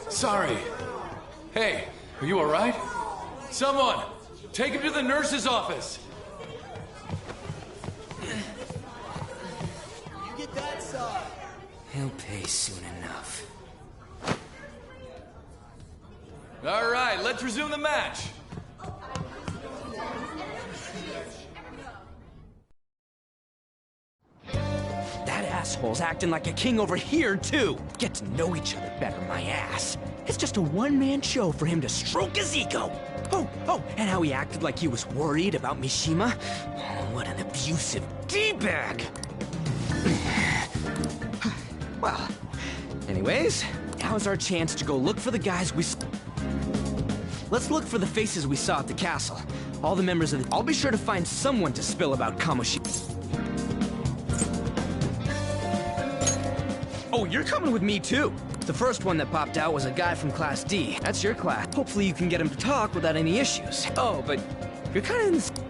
Sorry. Hey, are you all right? Someone, take him to the nurse's office. You get that side. He'll pay soon enough. All right, let's resume the match. That ass assholes acting like a king over here, too. Get to know each other better, my ass. It's just a one-man show for him to stroke his ego. Oh, and how he acted like he was worried about Mishima. Oh, what an abusive D-bag. Well, anyways, now's our chance to go look for the guys Let's look for the faces we saw at the castle. All the members of I'll be sure to find someone to spill about Kamoshi. Oh, you're coming with me too. The first one that popped out was a guy from Class D. That's your class. Hopefully you can get him to talk without any issues. Oh, but you're kind of in the...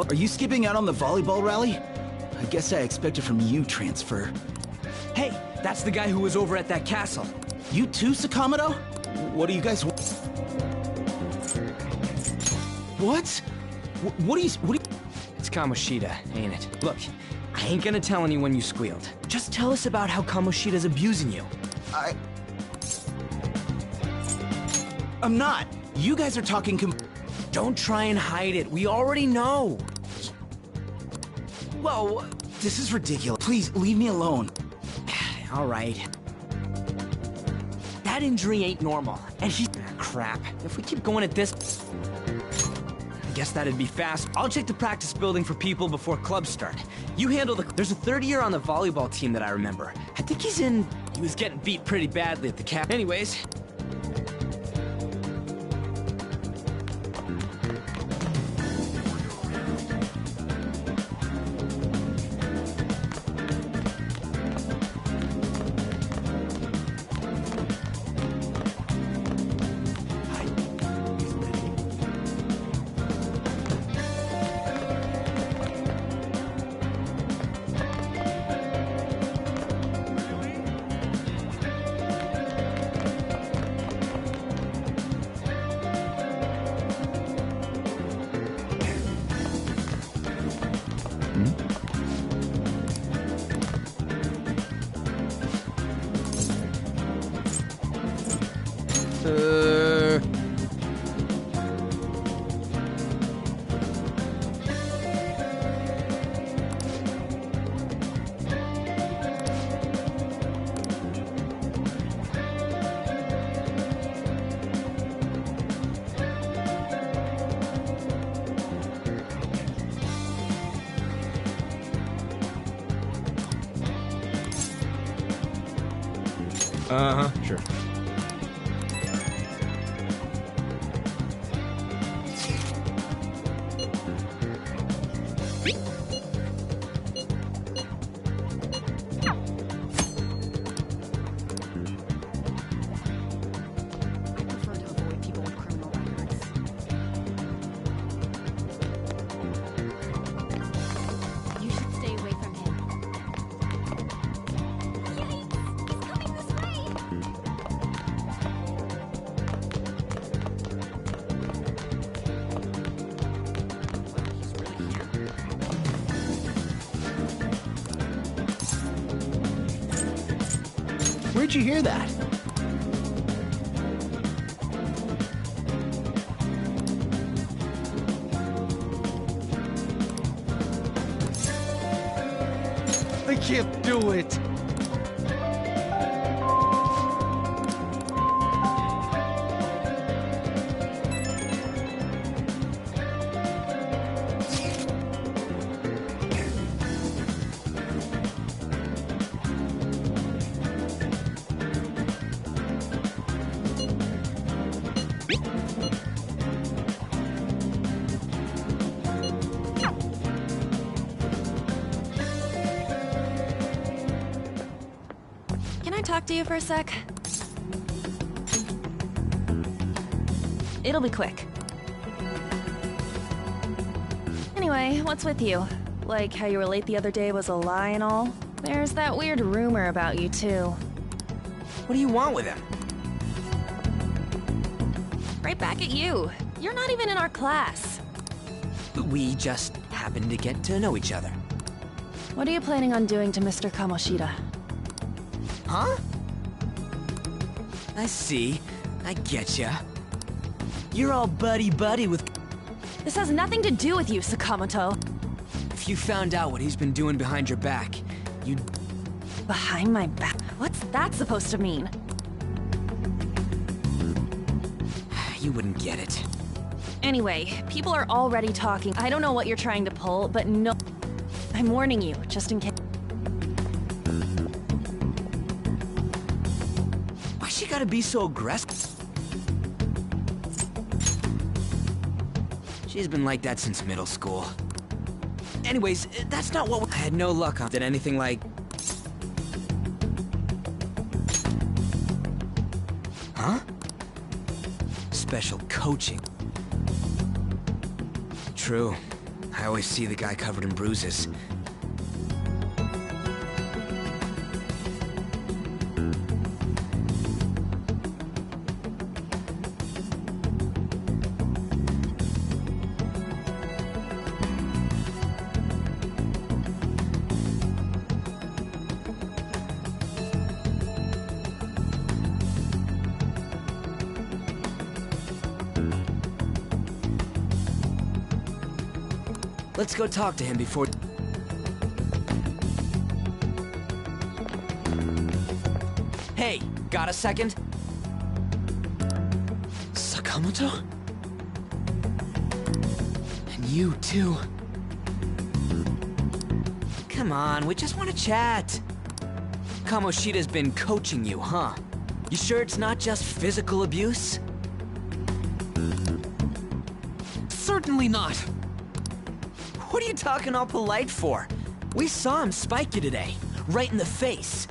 Are you skipping out on the volleyball rally? I guess I expected from you transfer. Hey, that's the guy who was over at that castle. You too, Sakamoto? What do you guys... What? What do you... It's Kamoshida, ain't it? Look, I ain't gonna tell anyone you squealed. Just tell us about how Kamoshida's abusing you. I'm not. You guys are talking Don't try and hide it. We already know. Whoa, this is ridiculous. Please, leave me alone. All right. That injury ain't normal. And crap. If we keep going at this... I guess that'd be fast. I'll check the practice building for people before clubs start. You handle the... There's a third-year on the volleyball team that I remember. I think he's in... He was getting beat pretty badly at the cap. Anyways... Sure. Where'd you hear that? I can't do it. Talk to you for a sec? It'll be quick. Anyway, what's with you? Like how you were late the other day was a lie and all? There's that weird rumor about you too. What do you want with him? Right back at you. You're not even in our class. We just happened to get to know each other. What are you planning on doing to Mr. Kamoshida? Huh? I see. I getcha. You're all buddy-buddy with... This has nothing to do with you, Sakamoto. If you found out what he's been doing behind your back, you'd... Behind my back? What's that supposed to mean? You wouldn't get it. Anyway, people are already talking. I don't know what you're trying to pull, but no... I'm warning you, just in case. Why she gotta be so aggressive? She's been like that since middle school. Anyways, that's not what I had no luck on. Did anything like... Huh? Special coaching. True. I always see the guy covered in bruises. Let's go talk to him before... Hey, got a second? Sakamoto? And you, too. Come on, we just want to chat. Kamoshida's been coaching you, huh? You sure it's not just physical abuse? Certainly not. What are you talking all polite for? We saw him spike you today, right in the face.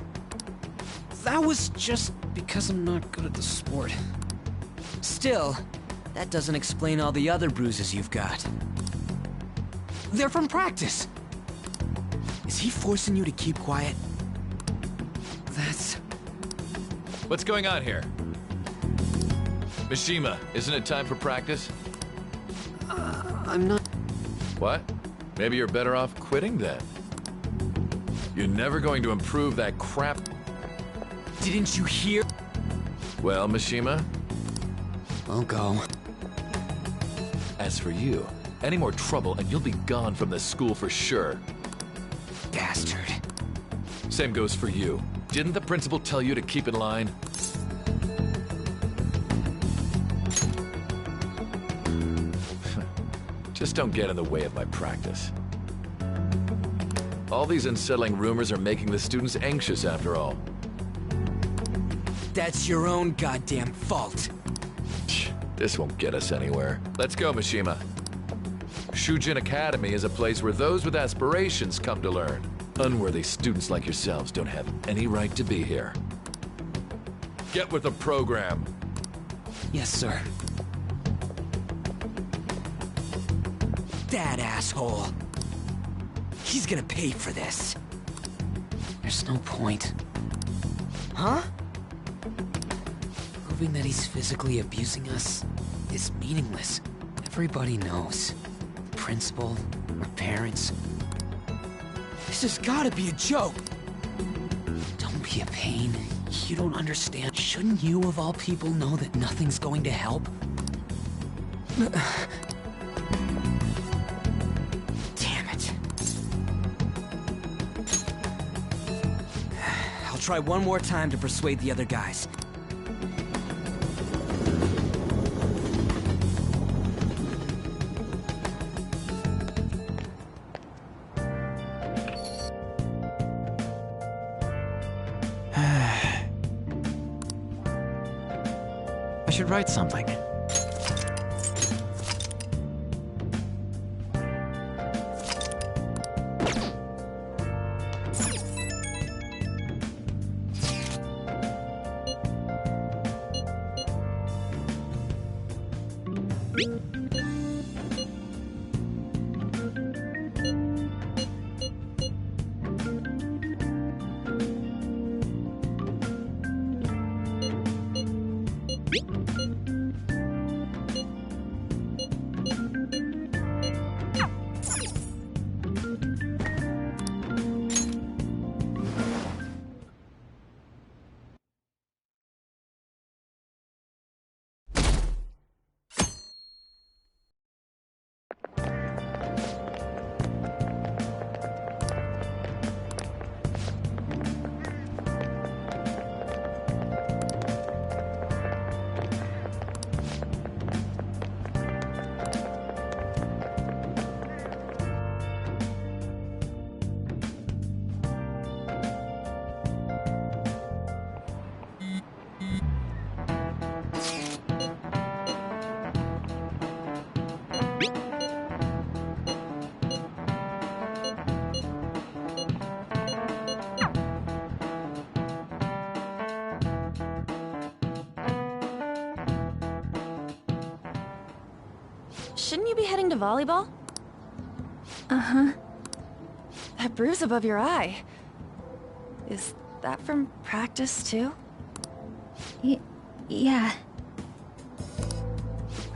That was just because I'm not good at the sport. Still, that doesn't explain all the other bruises you've got. They're from practice. Is he forcing you to keep quiet? That's... What's going on here? Mishima, isn't it time for practice? I'm not... What? Maybe you're better off quitting then. You're never going to improve that crap. Didn't you hear? Well, Mishima? I'll go. As for you, any more trouble and you'll be gone from this school for sure. Bastard. Same goes for you. Didn't the principal tell you to keep in line? Just don't get in the way of my practice. All these unsettling rumors are making the students anxious after all. That's your own goddamn fault. This won't get us anywhere. Let's go, Mishima. Shujin Academy is a place where those with aspirations come to learn. Unworthy students like yourselves don't have any right to be here. Get with the program. Yes, sir. That asshole. He's gonna pay for this. There's no point. Huh? Proving that he's physically abusing us is meaningless. Everybody knows. The principal, our parents. This has gotta be a joke. Don't be a pain. You don't understand. Shouldn't you, of all people, know that nothing's going to help? Damn it. I'll try one more time to persuade the other guys. I should write something. Shouldn't you be heading to volleyball? Uh-huh. That bruise above your eye. Is that from practice, too? Yeah.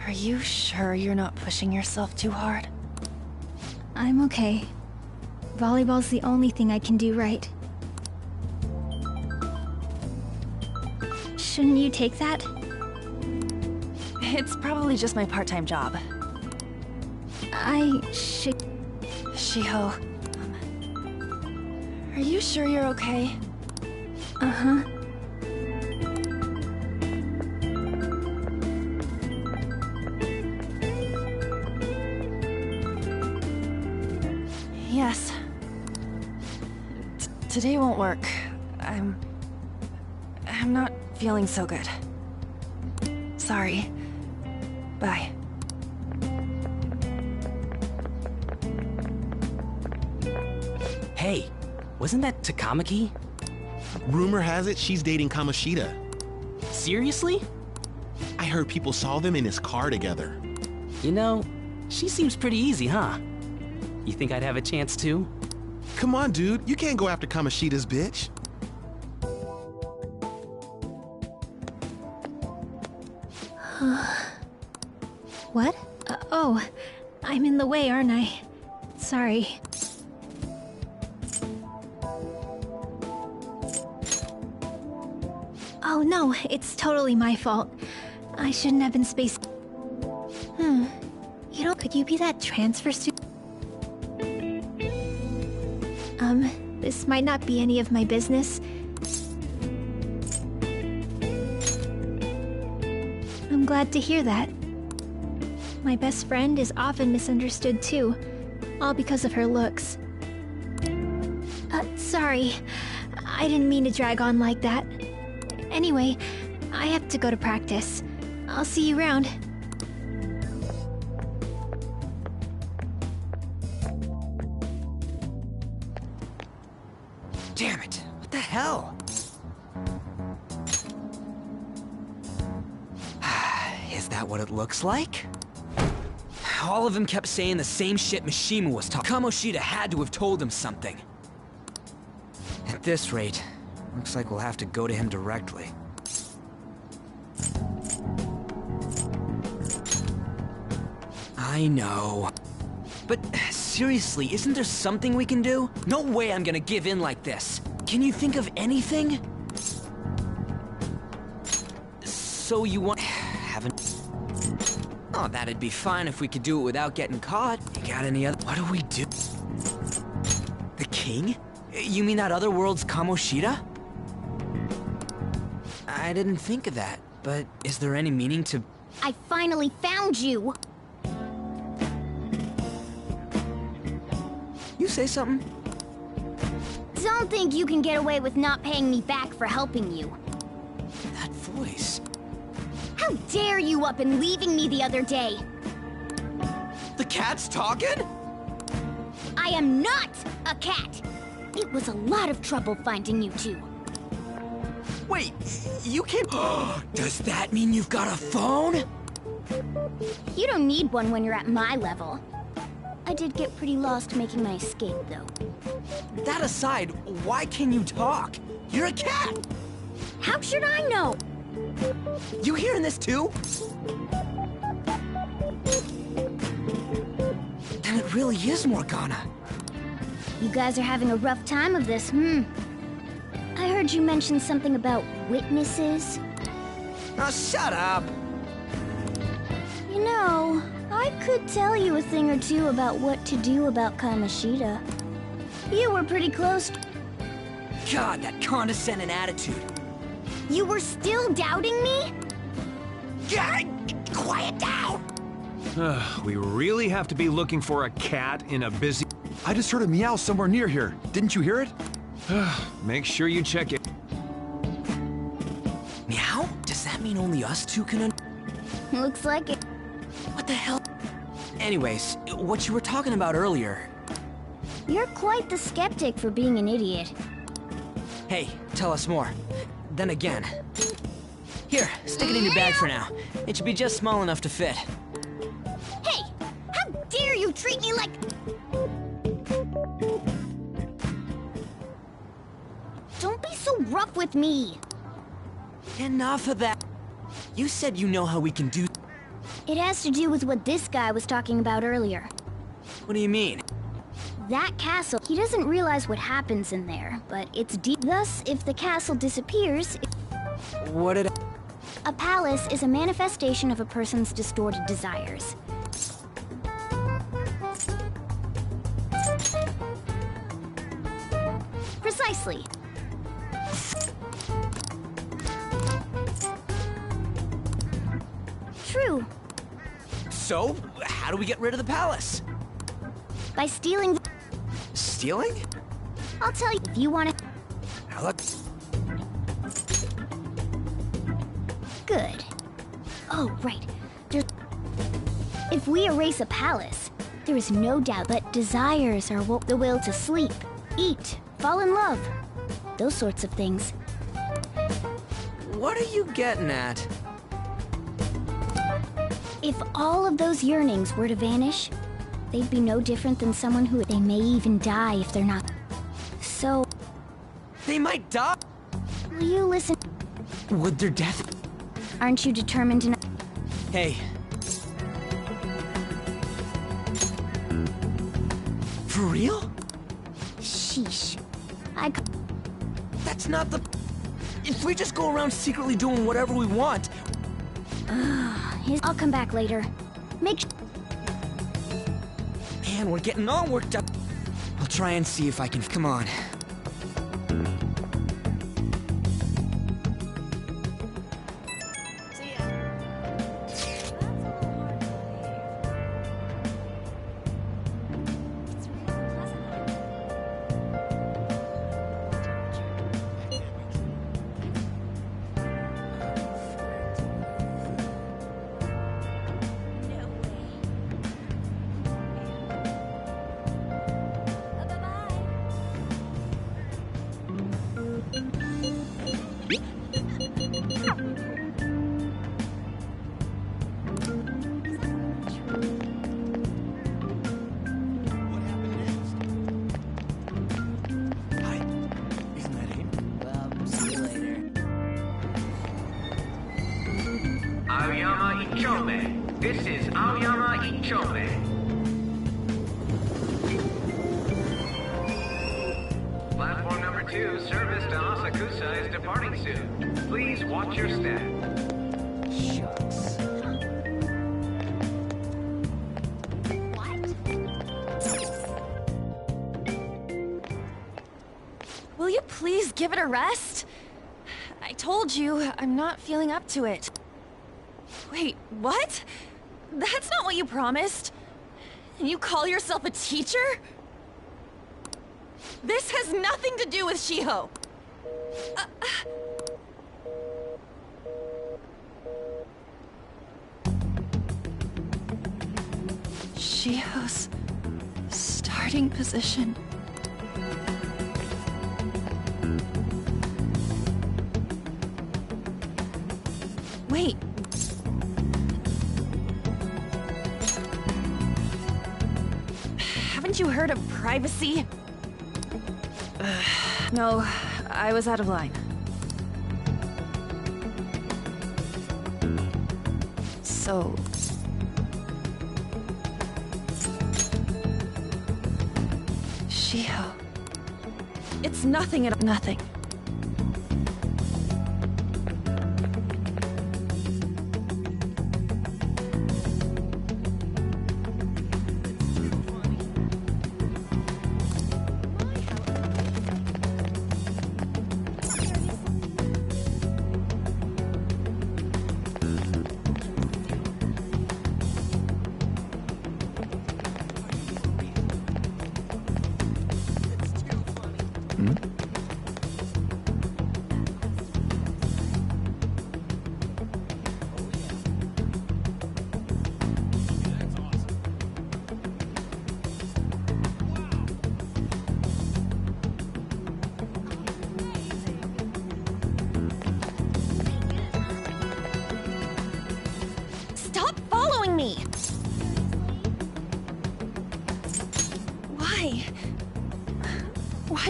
Are you sure you're not pushing yourself too hard? I'm okay. Volleyball's the only thing I can do right. Shouldn't you take that? It's probably just my part-time job. Shiho. Are you sure you're okay? Uh-huh. Yes. Today won't work. I'm not feeling so good. Sorry. Bye. Hey, wasn't that Takamaki? Rumor has it she's dating Kamoshida. Seriously? I heard people saw them in his car together. You know, she seems pretty easy, huh? You think I'd have a chance too? Come on, dude. You can't go after Kamoshida's bitch. What? Oh, I'm in the way, aren't I? Sorry. Oh no, it's totally my fault. I shouldn't have been spaced. You know, could you be that transfer student? This might not be any of my business. I'm glad to hear that. My best friend is often misunderstood too, all because of her looks. Sorry. I didn't mean to drag on like that. Anyway, I have to go to practice. I'll see you around. Damn it! What the hell? Is that what it looks like? All of them kept saying the same shit Mishima was talking. Kamoshida had to have told him something. At this rate, looks like we'll have to go to him directly. I know. But seriously, isn't there something we can do? No way I'm gonna give in like this. Can you think of anything? So you want... haven't... Oh, that'd be fine if we could do it without getting caught. You got any other... What do we do? The king? You mean that other world's Kamoshida? I didn't think of that, but is there any meaning to... I finally found you! You say something? Don't think you can get away with not paying me back for helping you. That voice... How dare you up and leaving me the other day? The cat's talking? I am not a cat! It was a lot of trouble finding you two. Wait, you came... Does that mean you've got a phone? You don't need one when you're at my level. I did get pretty lost making my escape, though. That aside, why can you talk? You're a cat! How should I know? You hearing this too? Then it really is Morgana. You guys are having a rough time of this, I heard you mention something about witnesses. Oh, shut up! You know, I could tell you a thing or two about what to do about Kamoshida. You were pretty close. God, that condescending attitude. You were still doubting me? Quiet down! We really have to be looking for a cat in a busy... I just heard a meow somewhere near here. Didn't you hear it? Make sure you check it. Meow? Does that mean only us two can... Looks like it. What the hell? Anyways, what you were talking about earlier... You're quite the skeptic for being an idiot. Hey, tell us more. Then again... Here, stick it in your bag for now. It should be just small enough to fit. Hey! treat me like... Don't be so rough with me. Enough of that. You said you know how we can do... It has to do with what this guy was talking about earlier. What do you mean? That castle, he doesn't realize what happens in there, but it's deep. Thus, if the castle disappears... What did I... A palace is a manifestation of a person's distorted desires. Precisely. True. So, how do we get rid of the palace? By stealing... Stealing? I'll tell you if you want to... Now let's... Good. Oh, right. If we erase a palace, there is no doubt that desires are the will to sleep, eat, fall in love. Those sorts of things. What are you getting at? If all of those yearnings were to vanish, they'd be no different than someone who... They may even die if they're not... So... They might die! Will you listen? Would their death... Aren't you determined to... Hey. For real? Sheesh. That's not the... If we just go around secretly doing whatever we want... I'll come back later. Make Man, we're getting all worked up. I'll try and see if I can... Come on. This is Aoyama Ichome. Platform number 2, service to Asakusa is departing soon. Please watch your step. Shucks. Will you please give it a rest? I told you, I'm not feeling up to it. Wait, what? That's not what you promised. And you call yourself a teacher? This has nothing to do with Shiho. Shiho's starting position. Wait. Haven't you heard of privacy? No, I was out of line. So... Shiho... It's nothing at nothing.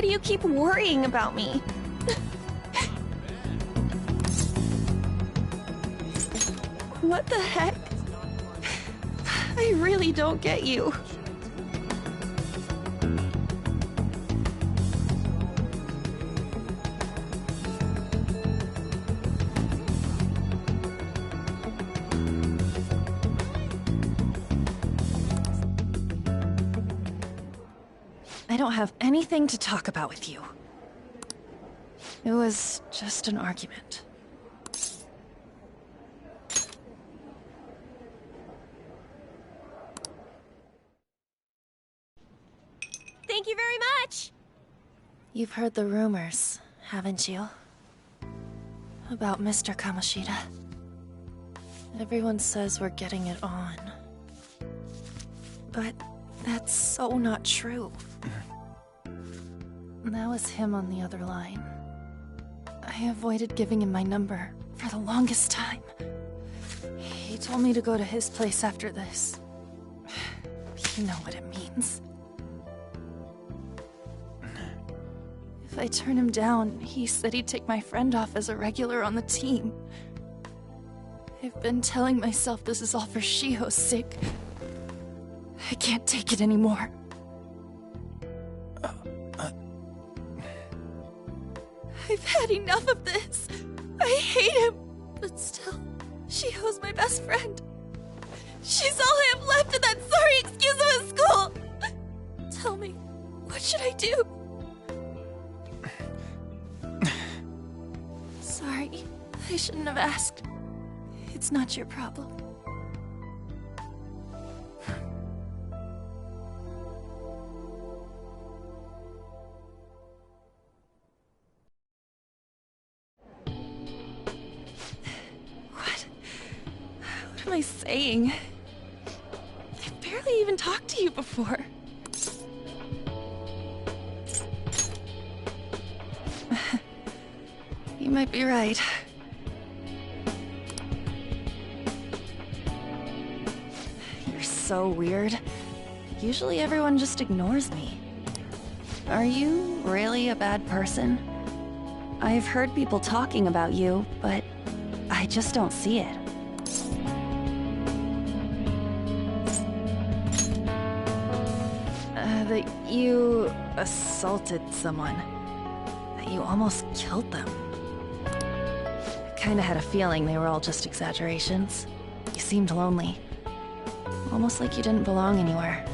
do you keep worrying about me? What the heck? I really don't get you. I don't have anything to talk about with you. It was just an argument. Thank you very much! You've heard the rumors, haven't you? About Mr. Kamoshida. Everyone says we're getting it on. But that's so not true. That was him on the other line. I avoided giving him my number for the longest time. He told me to go to his place after this. You know what it means. If I turn him down, he said he'd take my friend off as a regular on the team. I've been telling myself this is all for Shiho's sake. I can't take it anymore. I've had enough of this. I hate him. But still, Shiho's my best friend. She's all I have left in that sorry excuse of a school. Tell me, what should I do? Sorry, I shouldn't have asked. It's not your problem. What am I saying? I've barely even talked to you before. You might be right. You're so weird. Usually everyone just ignores me. Are you really a bad person? I've heard people talking about you, but I just don't see it. That you assaulted someone. That you almost killed them. I kinda had a feeling they were all just exaggerations. You seemed lonely. Almost like you didn't belong anywhere.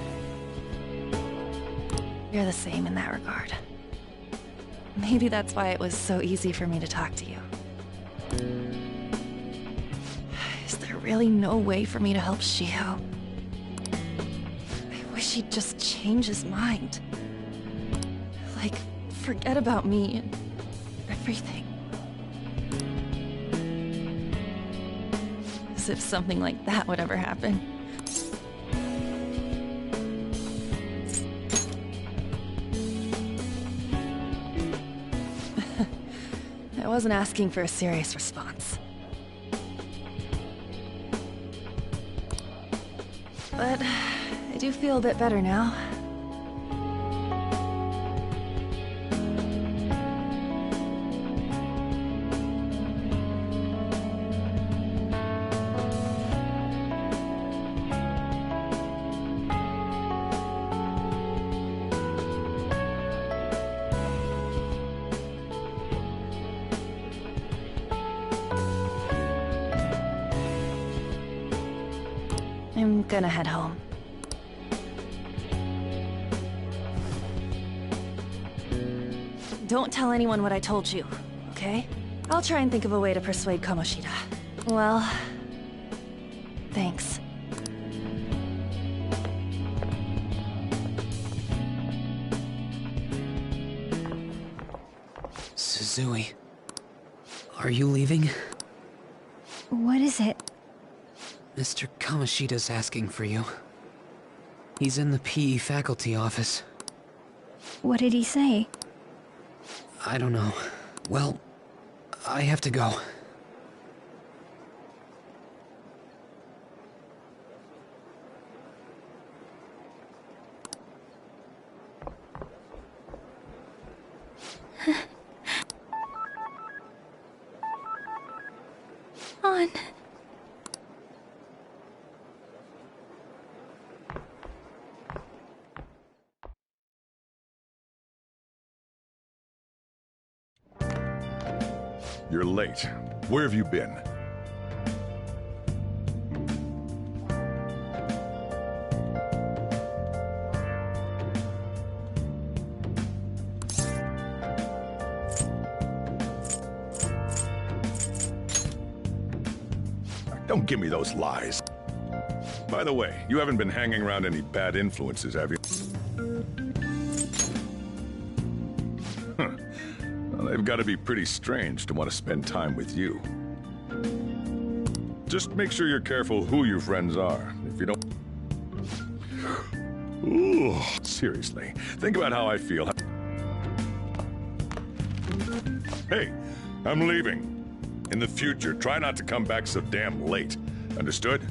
You're the same in that regard. Maybe that's why it was so easy for me to talk to you. Is there really no way for me to help Shiho? I wish he'd just change his mind. Like, forget about me and everything. As if something like that would ever happen. I wasn't asking for a serious response. But I do feel a bit better now. I'm gonna head home. Don't tell anyone what I told you, okay? I'll try and think of a way to persuade Kamoshida. Well, thanks. Suzui, are you leaving? What is it? Mr. Kamoshida's asking for you. He's in the PE faculty office. What did he say? I don't know. Well, I have to go. On. You're late. Where have you been? Don't give me those lies. By the way, you haven't been hanging around any bad influences, have you? Huh. Well, they've got to be pretty strange to want to spend time with you. Just make sure you're careful who your friends are. If you don't... Ooh, seriously, think about how I feel. Hey, I'm leaving. In the future, try not to come back so damn late. Understood?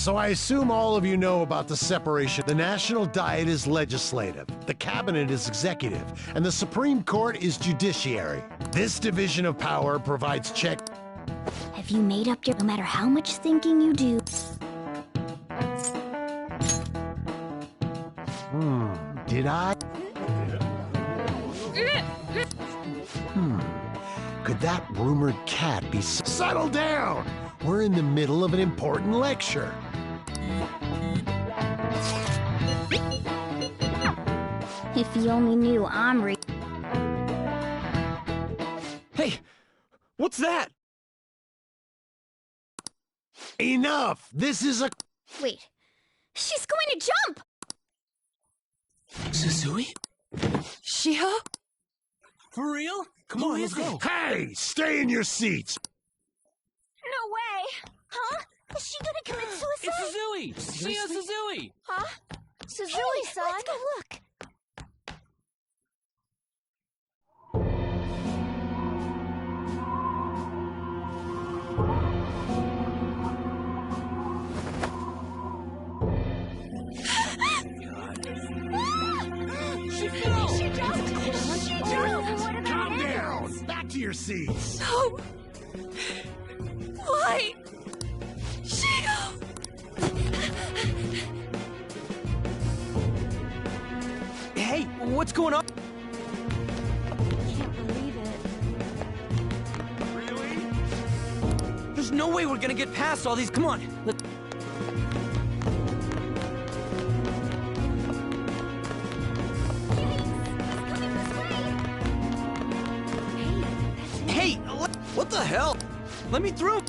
So I assume all of you know about the separation. The National Diet is legislative, the Cabinet is executive, and the Supreme Court is judiciary. This division of power provides check. Have you made up your... No matter how much thinking you do... Did I? Could that rumored cat be... Settle down! We're in the middle of an important lecture. If you only knew I'm Hey! What's that? Enough! This is a... Wait. She's going to jump! Suzui? Shiho? For real? Come on, let's go. Hey! Stay in your seats! No way! Huh? Is she gonna commit suicide? It's Suzui! Shia Suzui! Huh? Suzui-san? Let's go look. She fell! She jumped! She jumped! Calm down! Back to your seats! No! Why? Shiho! Hey, what's going on? Can't believe it. Really? There's no way we're gonna get past all these. Come on. Hey, what the hell? Let me through.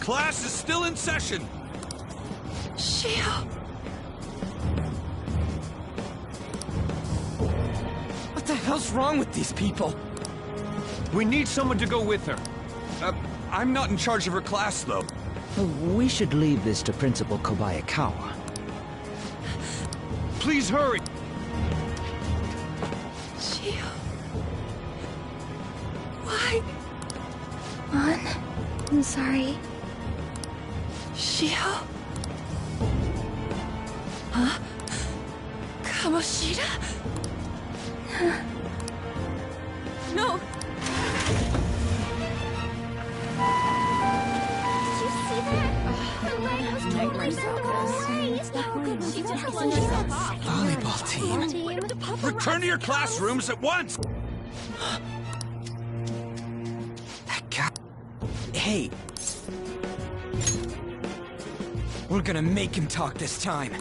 Class is still in session. Shiho! What the hell's wrong with these people? We need someone to go with her. I'm not in charge of her class, though. We should leave this to Principal Kobayakawa. Please hurry! Shiho. Why? Mon, I'm sorry. Shiho? Huh? Kamoshida? No! Did you see that? Her leg was totally circled away. She just let herself off. Volleyball team. Return to your classrooms at once! That guy. Hey. We're gonna make him talk this time.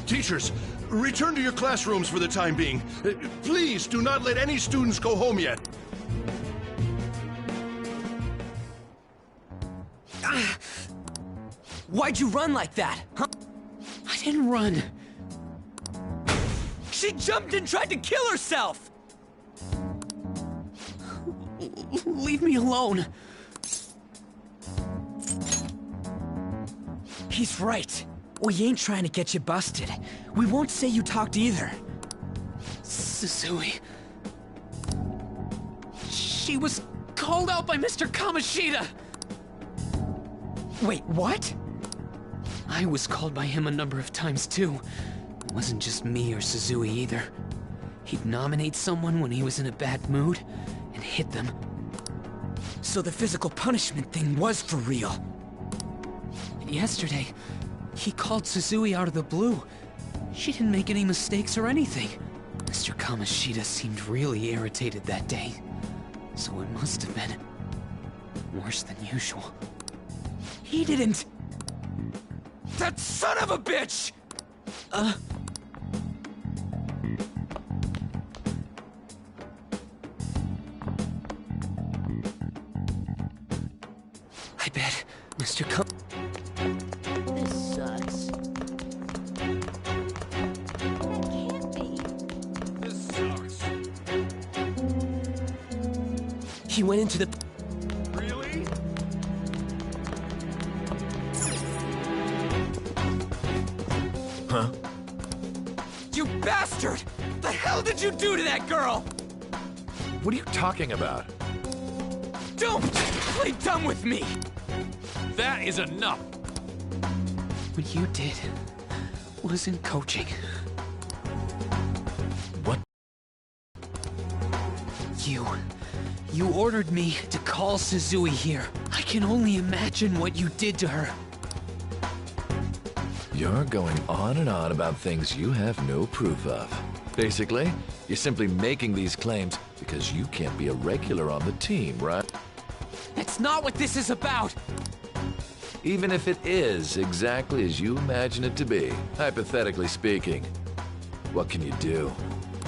Teachers, return to your classrooms for the time being. Please do not let any students go home yet. Why'd you run like that? Huh? I didn't run. She jumped and tried to kill herself! Leave me alone. He's right. We ain't trying to get you busted. We won't say you talked either. Suzui. She was called out by Mr. Kamoshida! Wait, what? I was called by him a number of times too. It wasn't just me or Suzui either. He'd nominate someone when he was in a bad mood and hit them. So the physical punishment thing was for real. Yesterday, he called Suzui out of the blue. She didn't make any mistakes or anything. Mr. Kamoshida seemed really irritated that day. So it must have been worse than usual. He didn't... That son of a bitch! I bet Mr. This sucks. That can't be. This sucks. He went into the... Really? Huh? did you do to that girl? What are you talking about? Don't play dumb with me! That is enough! What you did wasn't coaching. What? You ordered me to call Suzui here. I can only imagine what you did to her. You're going on and on about things you have no proof of. Basically, you're simply making these claims because you can't be a regular on the team, right? That's not what this is about! Even if it is exactly as you imagine it to be, hypothetically speaking, what can you do?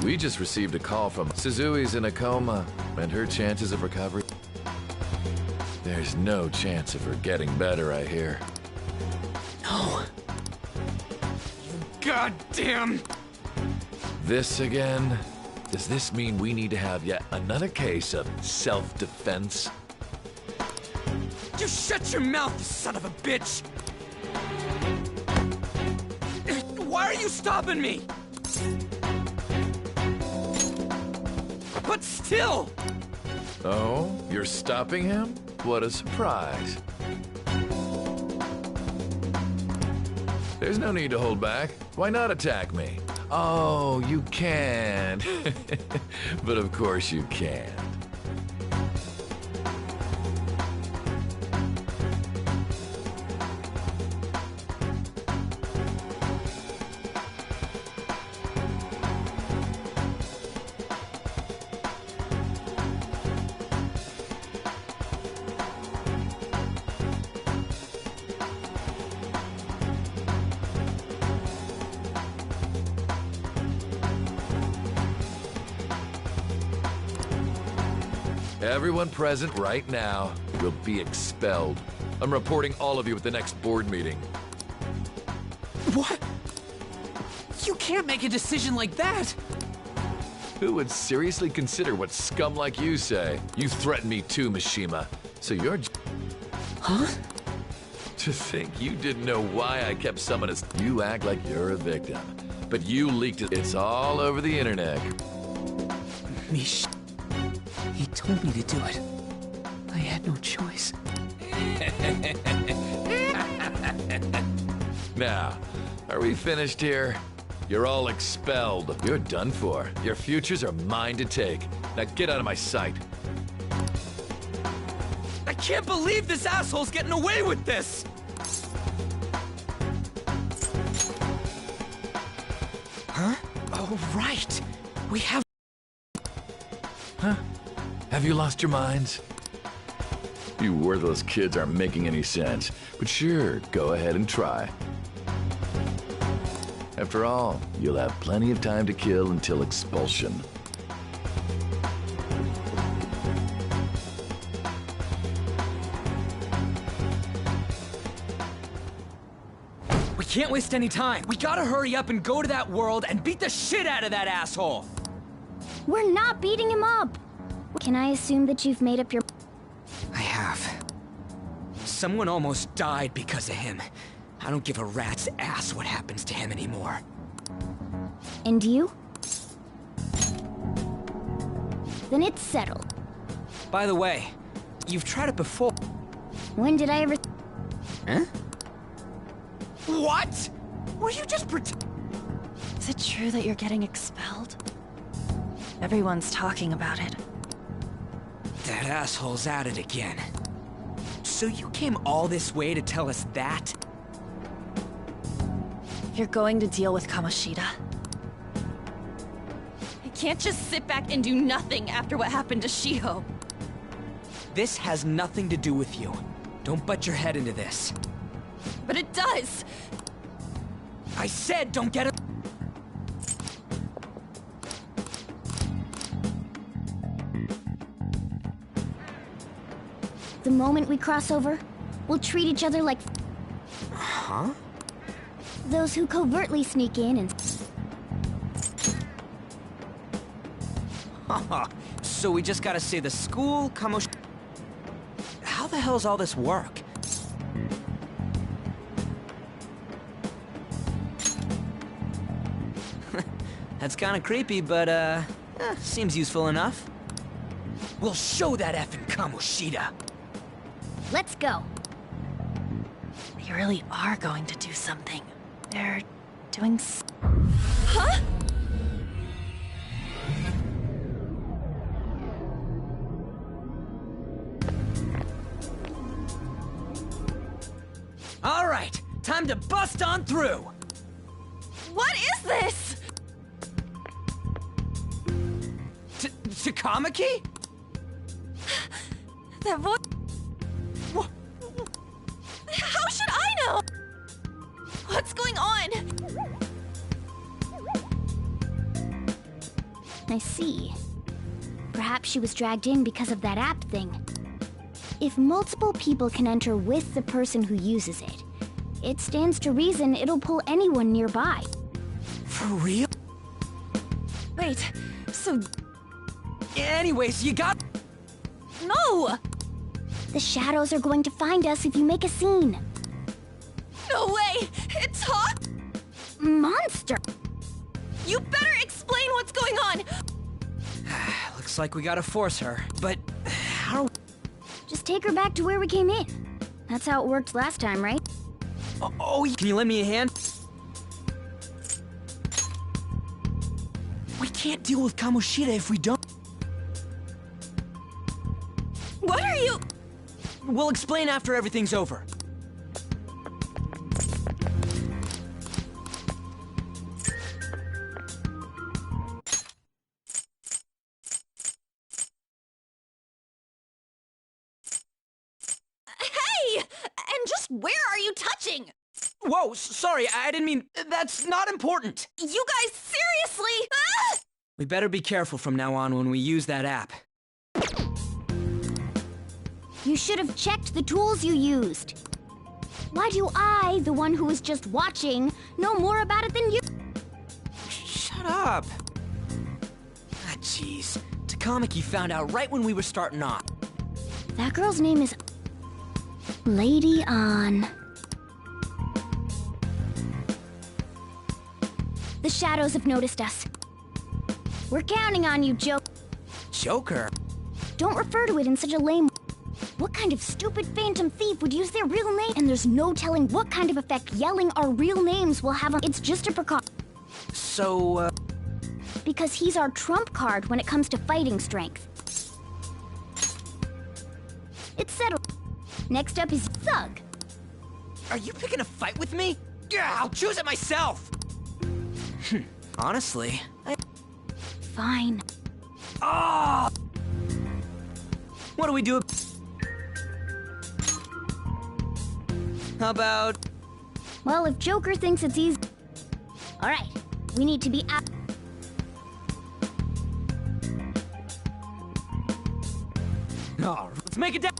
We just received a call from Suzui's in a coma, and her chances of recovery... There's no chance of her getting better, I hear. No. Goddamn! This again? Does this mean we need to have yet another case of self-defense? You shut your mouth, you son of a bitch! Why are you stopping me? But still! Oh, you're stopping him? What a surprise. There's no need to hold back. Why not attack me? Oh, you can. But of course you can. Everyone present right now will be expelled. I'm reporting all of you at the next board meeting. What? You can't make a decision like that! Who would seriously consider what scum like you say? You threatened me too, Mishima. So you're... Huh? To think you didn't know why I kept summoning us. You act like you're a victim. But you leaked it. It's all over the internet. Mish... He told me to do it. I had no choice. Now, are we finished here? You're all expelled. You're done for. Your futures are mine to take. Now get out of my sight. I can't believe this asshole's getting away with this! Huh? Oh, right. We have... Huh? Have you lost your minds? You worthless kids aren't making any sense, but sure, go ahead and try. After all, you'll have plenty of time to kill until expulsion. We can't waste any time. We gotta hurry up and go to that world and beat the shit out of that asshole! We're not beating him up! Can I assume that you've made up your... I have. Someone almost died because of him. I don't give a rat's ass what happens to him anymore. And you? Then it's settled. By the way, you've tried it before. When did I ever... Huh? What? Were you just Is it true that you're getting expelled? Everyone's talking about it. That asshole's at it again. So you came all this way to tell us that? You're going to deal with Kamoshida. I can't just sit back and do nothing after what happened to Shiho. This has nothing to do with you. Don't butt your head into this. But it does! I said don't get it. The moment we cross over, we'll treat each other like... Huh? Those who covertly sneak in and... So we just gotta say the school, Kamoshida... How the hell's all this work? That's kinda creepy, but, seems useful enough. We'll show that effing Kamoshida. Let's go. They really are going to do something. They're doing Huh? All right, time to bust on through. What is this? Takamaki? That voice... How should I know? What's going on? I see. Perhaps she was dragged in because of that app thing. If multiple people can enter with the person who uses it, it stands to reason it'll pull anyone nearby. For real? Wait, so... Anyways, you got... No! The shadows are going to find us if you make a scene. No way! It's hot! Monster! You better explain what's going on! Looks like we gotta force her, but how... Just take her back to where we came in. That's how it worked last time, right? Oh, can you lend me a hand? We can't deal with Kamoshida if we don't... What are you... We'll explain after everything's over. Hey! And just where are you touching? Whoa, sorry, I didn't mean... That's not important! You guys, seriously? Ah! We better be careful from now on when we use that app. You should have checked the tools you used. Why do I, the one who was just watching, know more about it than you? Shut up! Ah, jeez. Takamaki found out right when we were starting off. That girl's name is... Lady On. The shadows have noticed us. We're counting on you, Joker? Don't refer to it in such a lame... What kind of stupid phantom thief would use their real name? And there's no telling what kind of effect yelling our real names will have on... It's just a precaution. So, Because he's our trump card when it comes to fighting strength. It's settled. Next up is Thug. Are you picking a fight with me? Yeah, I'll choose it myself! Honestly, Fine. Ah! What do we do? How about... Well, if Joker thinks it's easy... Alright, we need to be out... Oh, let's make it down!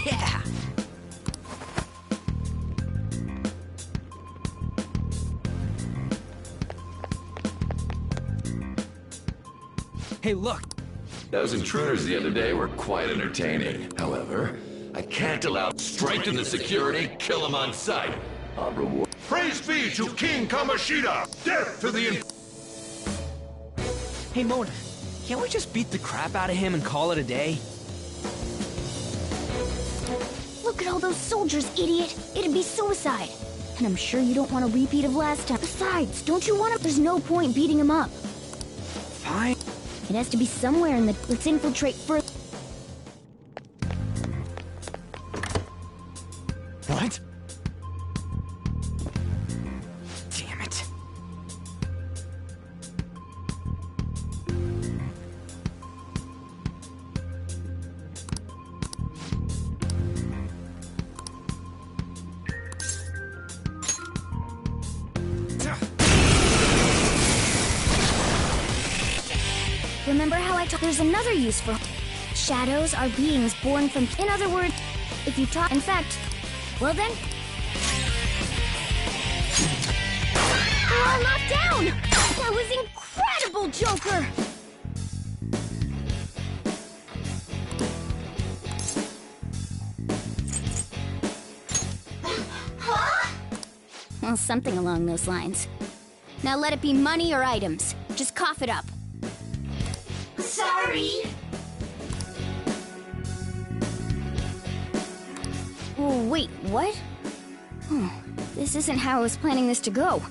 Yeah! Hey, look! Those intruders the other day were quite entertaining. However, I can't allow... Strengthen the security, kill them on sight. I'll reward... Praise be to King Kamoshida! Death to the... Hey, Mona, can't we just beat the crap out of him and call it a day? Look at all those soldiers, idiot! It'd be suicide! And I'm sure you don't want a repeat of last time. Besides, don't you want to... There's no point beating him up. Fine. It has to be somewhere in the... Let's infiltrate further. What? Damn it. Remember how I talked? There's another use for... Shadows are beings born from... In other words, if you talk... In fact, well then... We're all knocked down! That was incredible, Joker! Something along those lines. Now let it be money or items. Just cough it up. Sorry. Oh, wait, what? This isn't how I was planning this to go.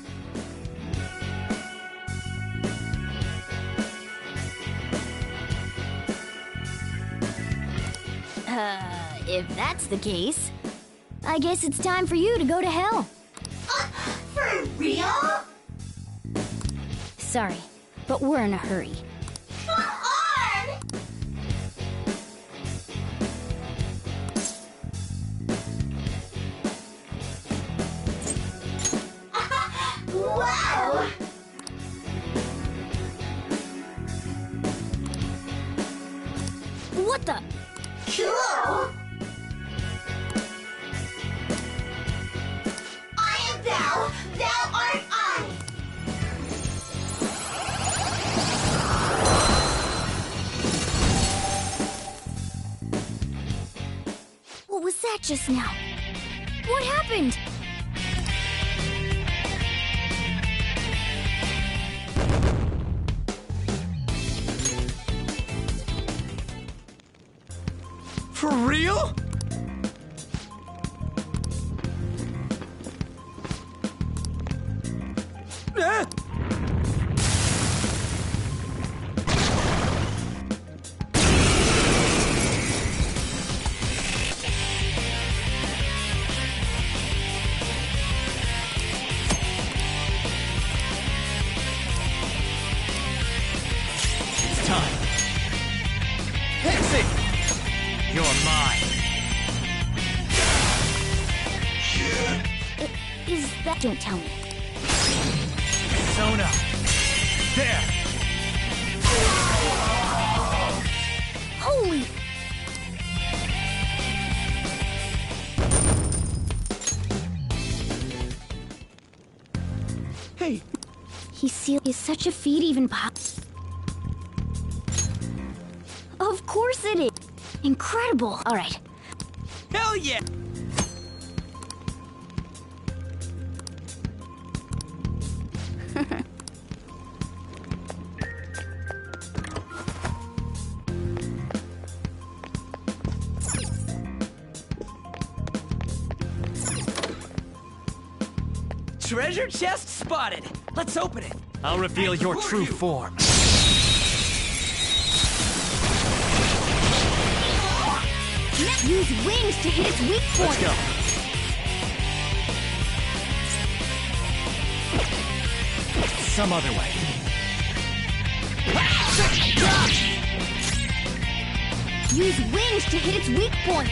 If that's the case, I guess it's time for you to go to hell. For real? Sorry, but we're in a hurry. Come on! Wow! What the? Cool! I am thou, thou art I! What was that just now? What happened? For real? Ah! It's time. Pixie! You're mine. Is that... Don't tell me. Sona. There. Holy... Hey. Is such a feat even pop? Of course it is. Incredible. All right. Hell yeah! Treasure chest spotted. Let's open it. I'll reveal your true form. Use wings to hit its weak point. Let's go. Some other way. Use wings to hit its weak point.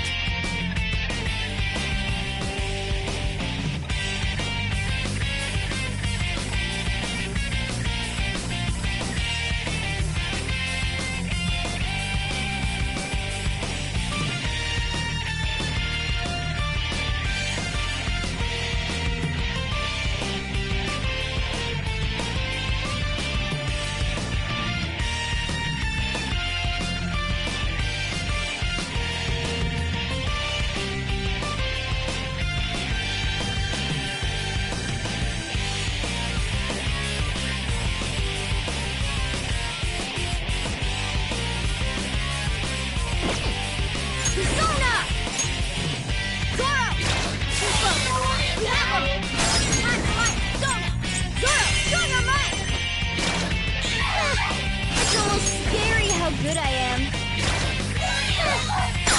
Good I am.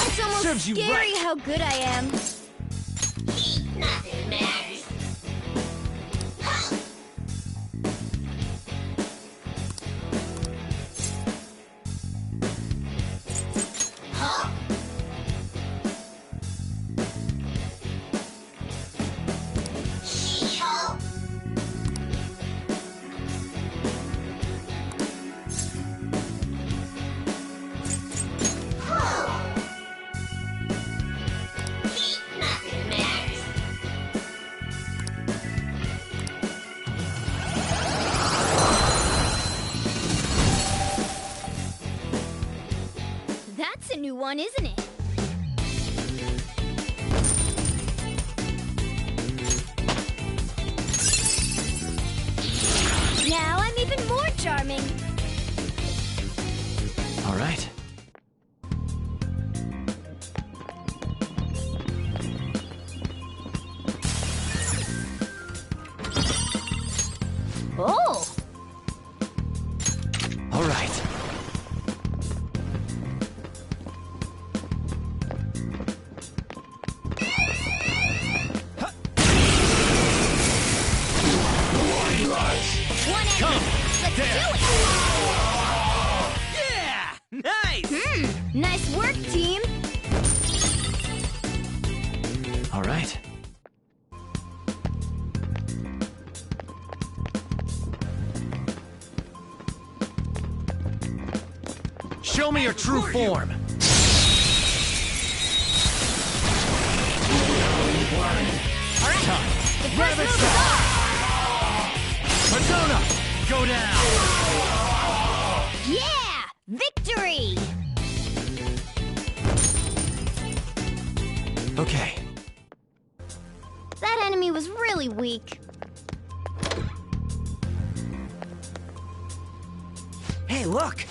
It's almost Serves you scary right. how good I am. Nothing matters. Huh? She-Hulk? Nothing matters. That's a new one, isn't it? Nice work, team! All right. Show me your true form. Persona, go down. Yeah! Victory! Okay. That enemy was really weak. Hey, look!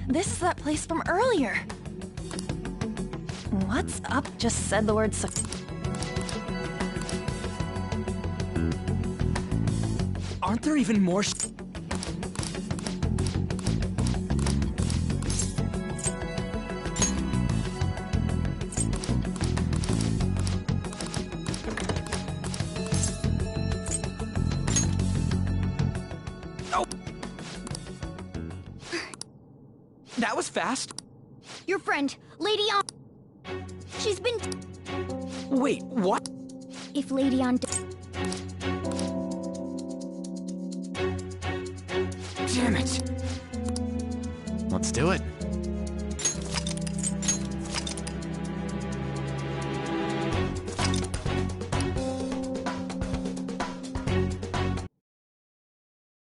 This is that place from earlier. What's up just said the word Aren't there even more Oh! That was fast. Your friend, Lady On... She's been... Wait, what? If Lady On... Damn it. Let's do it.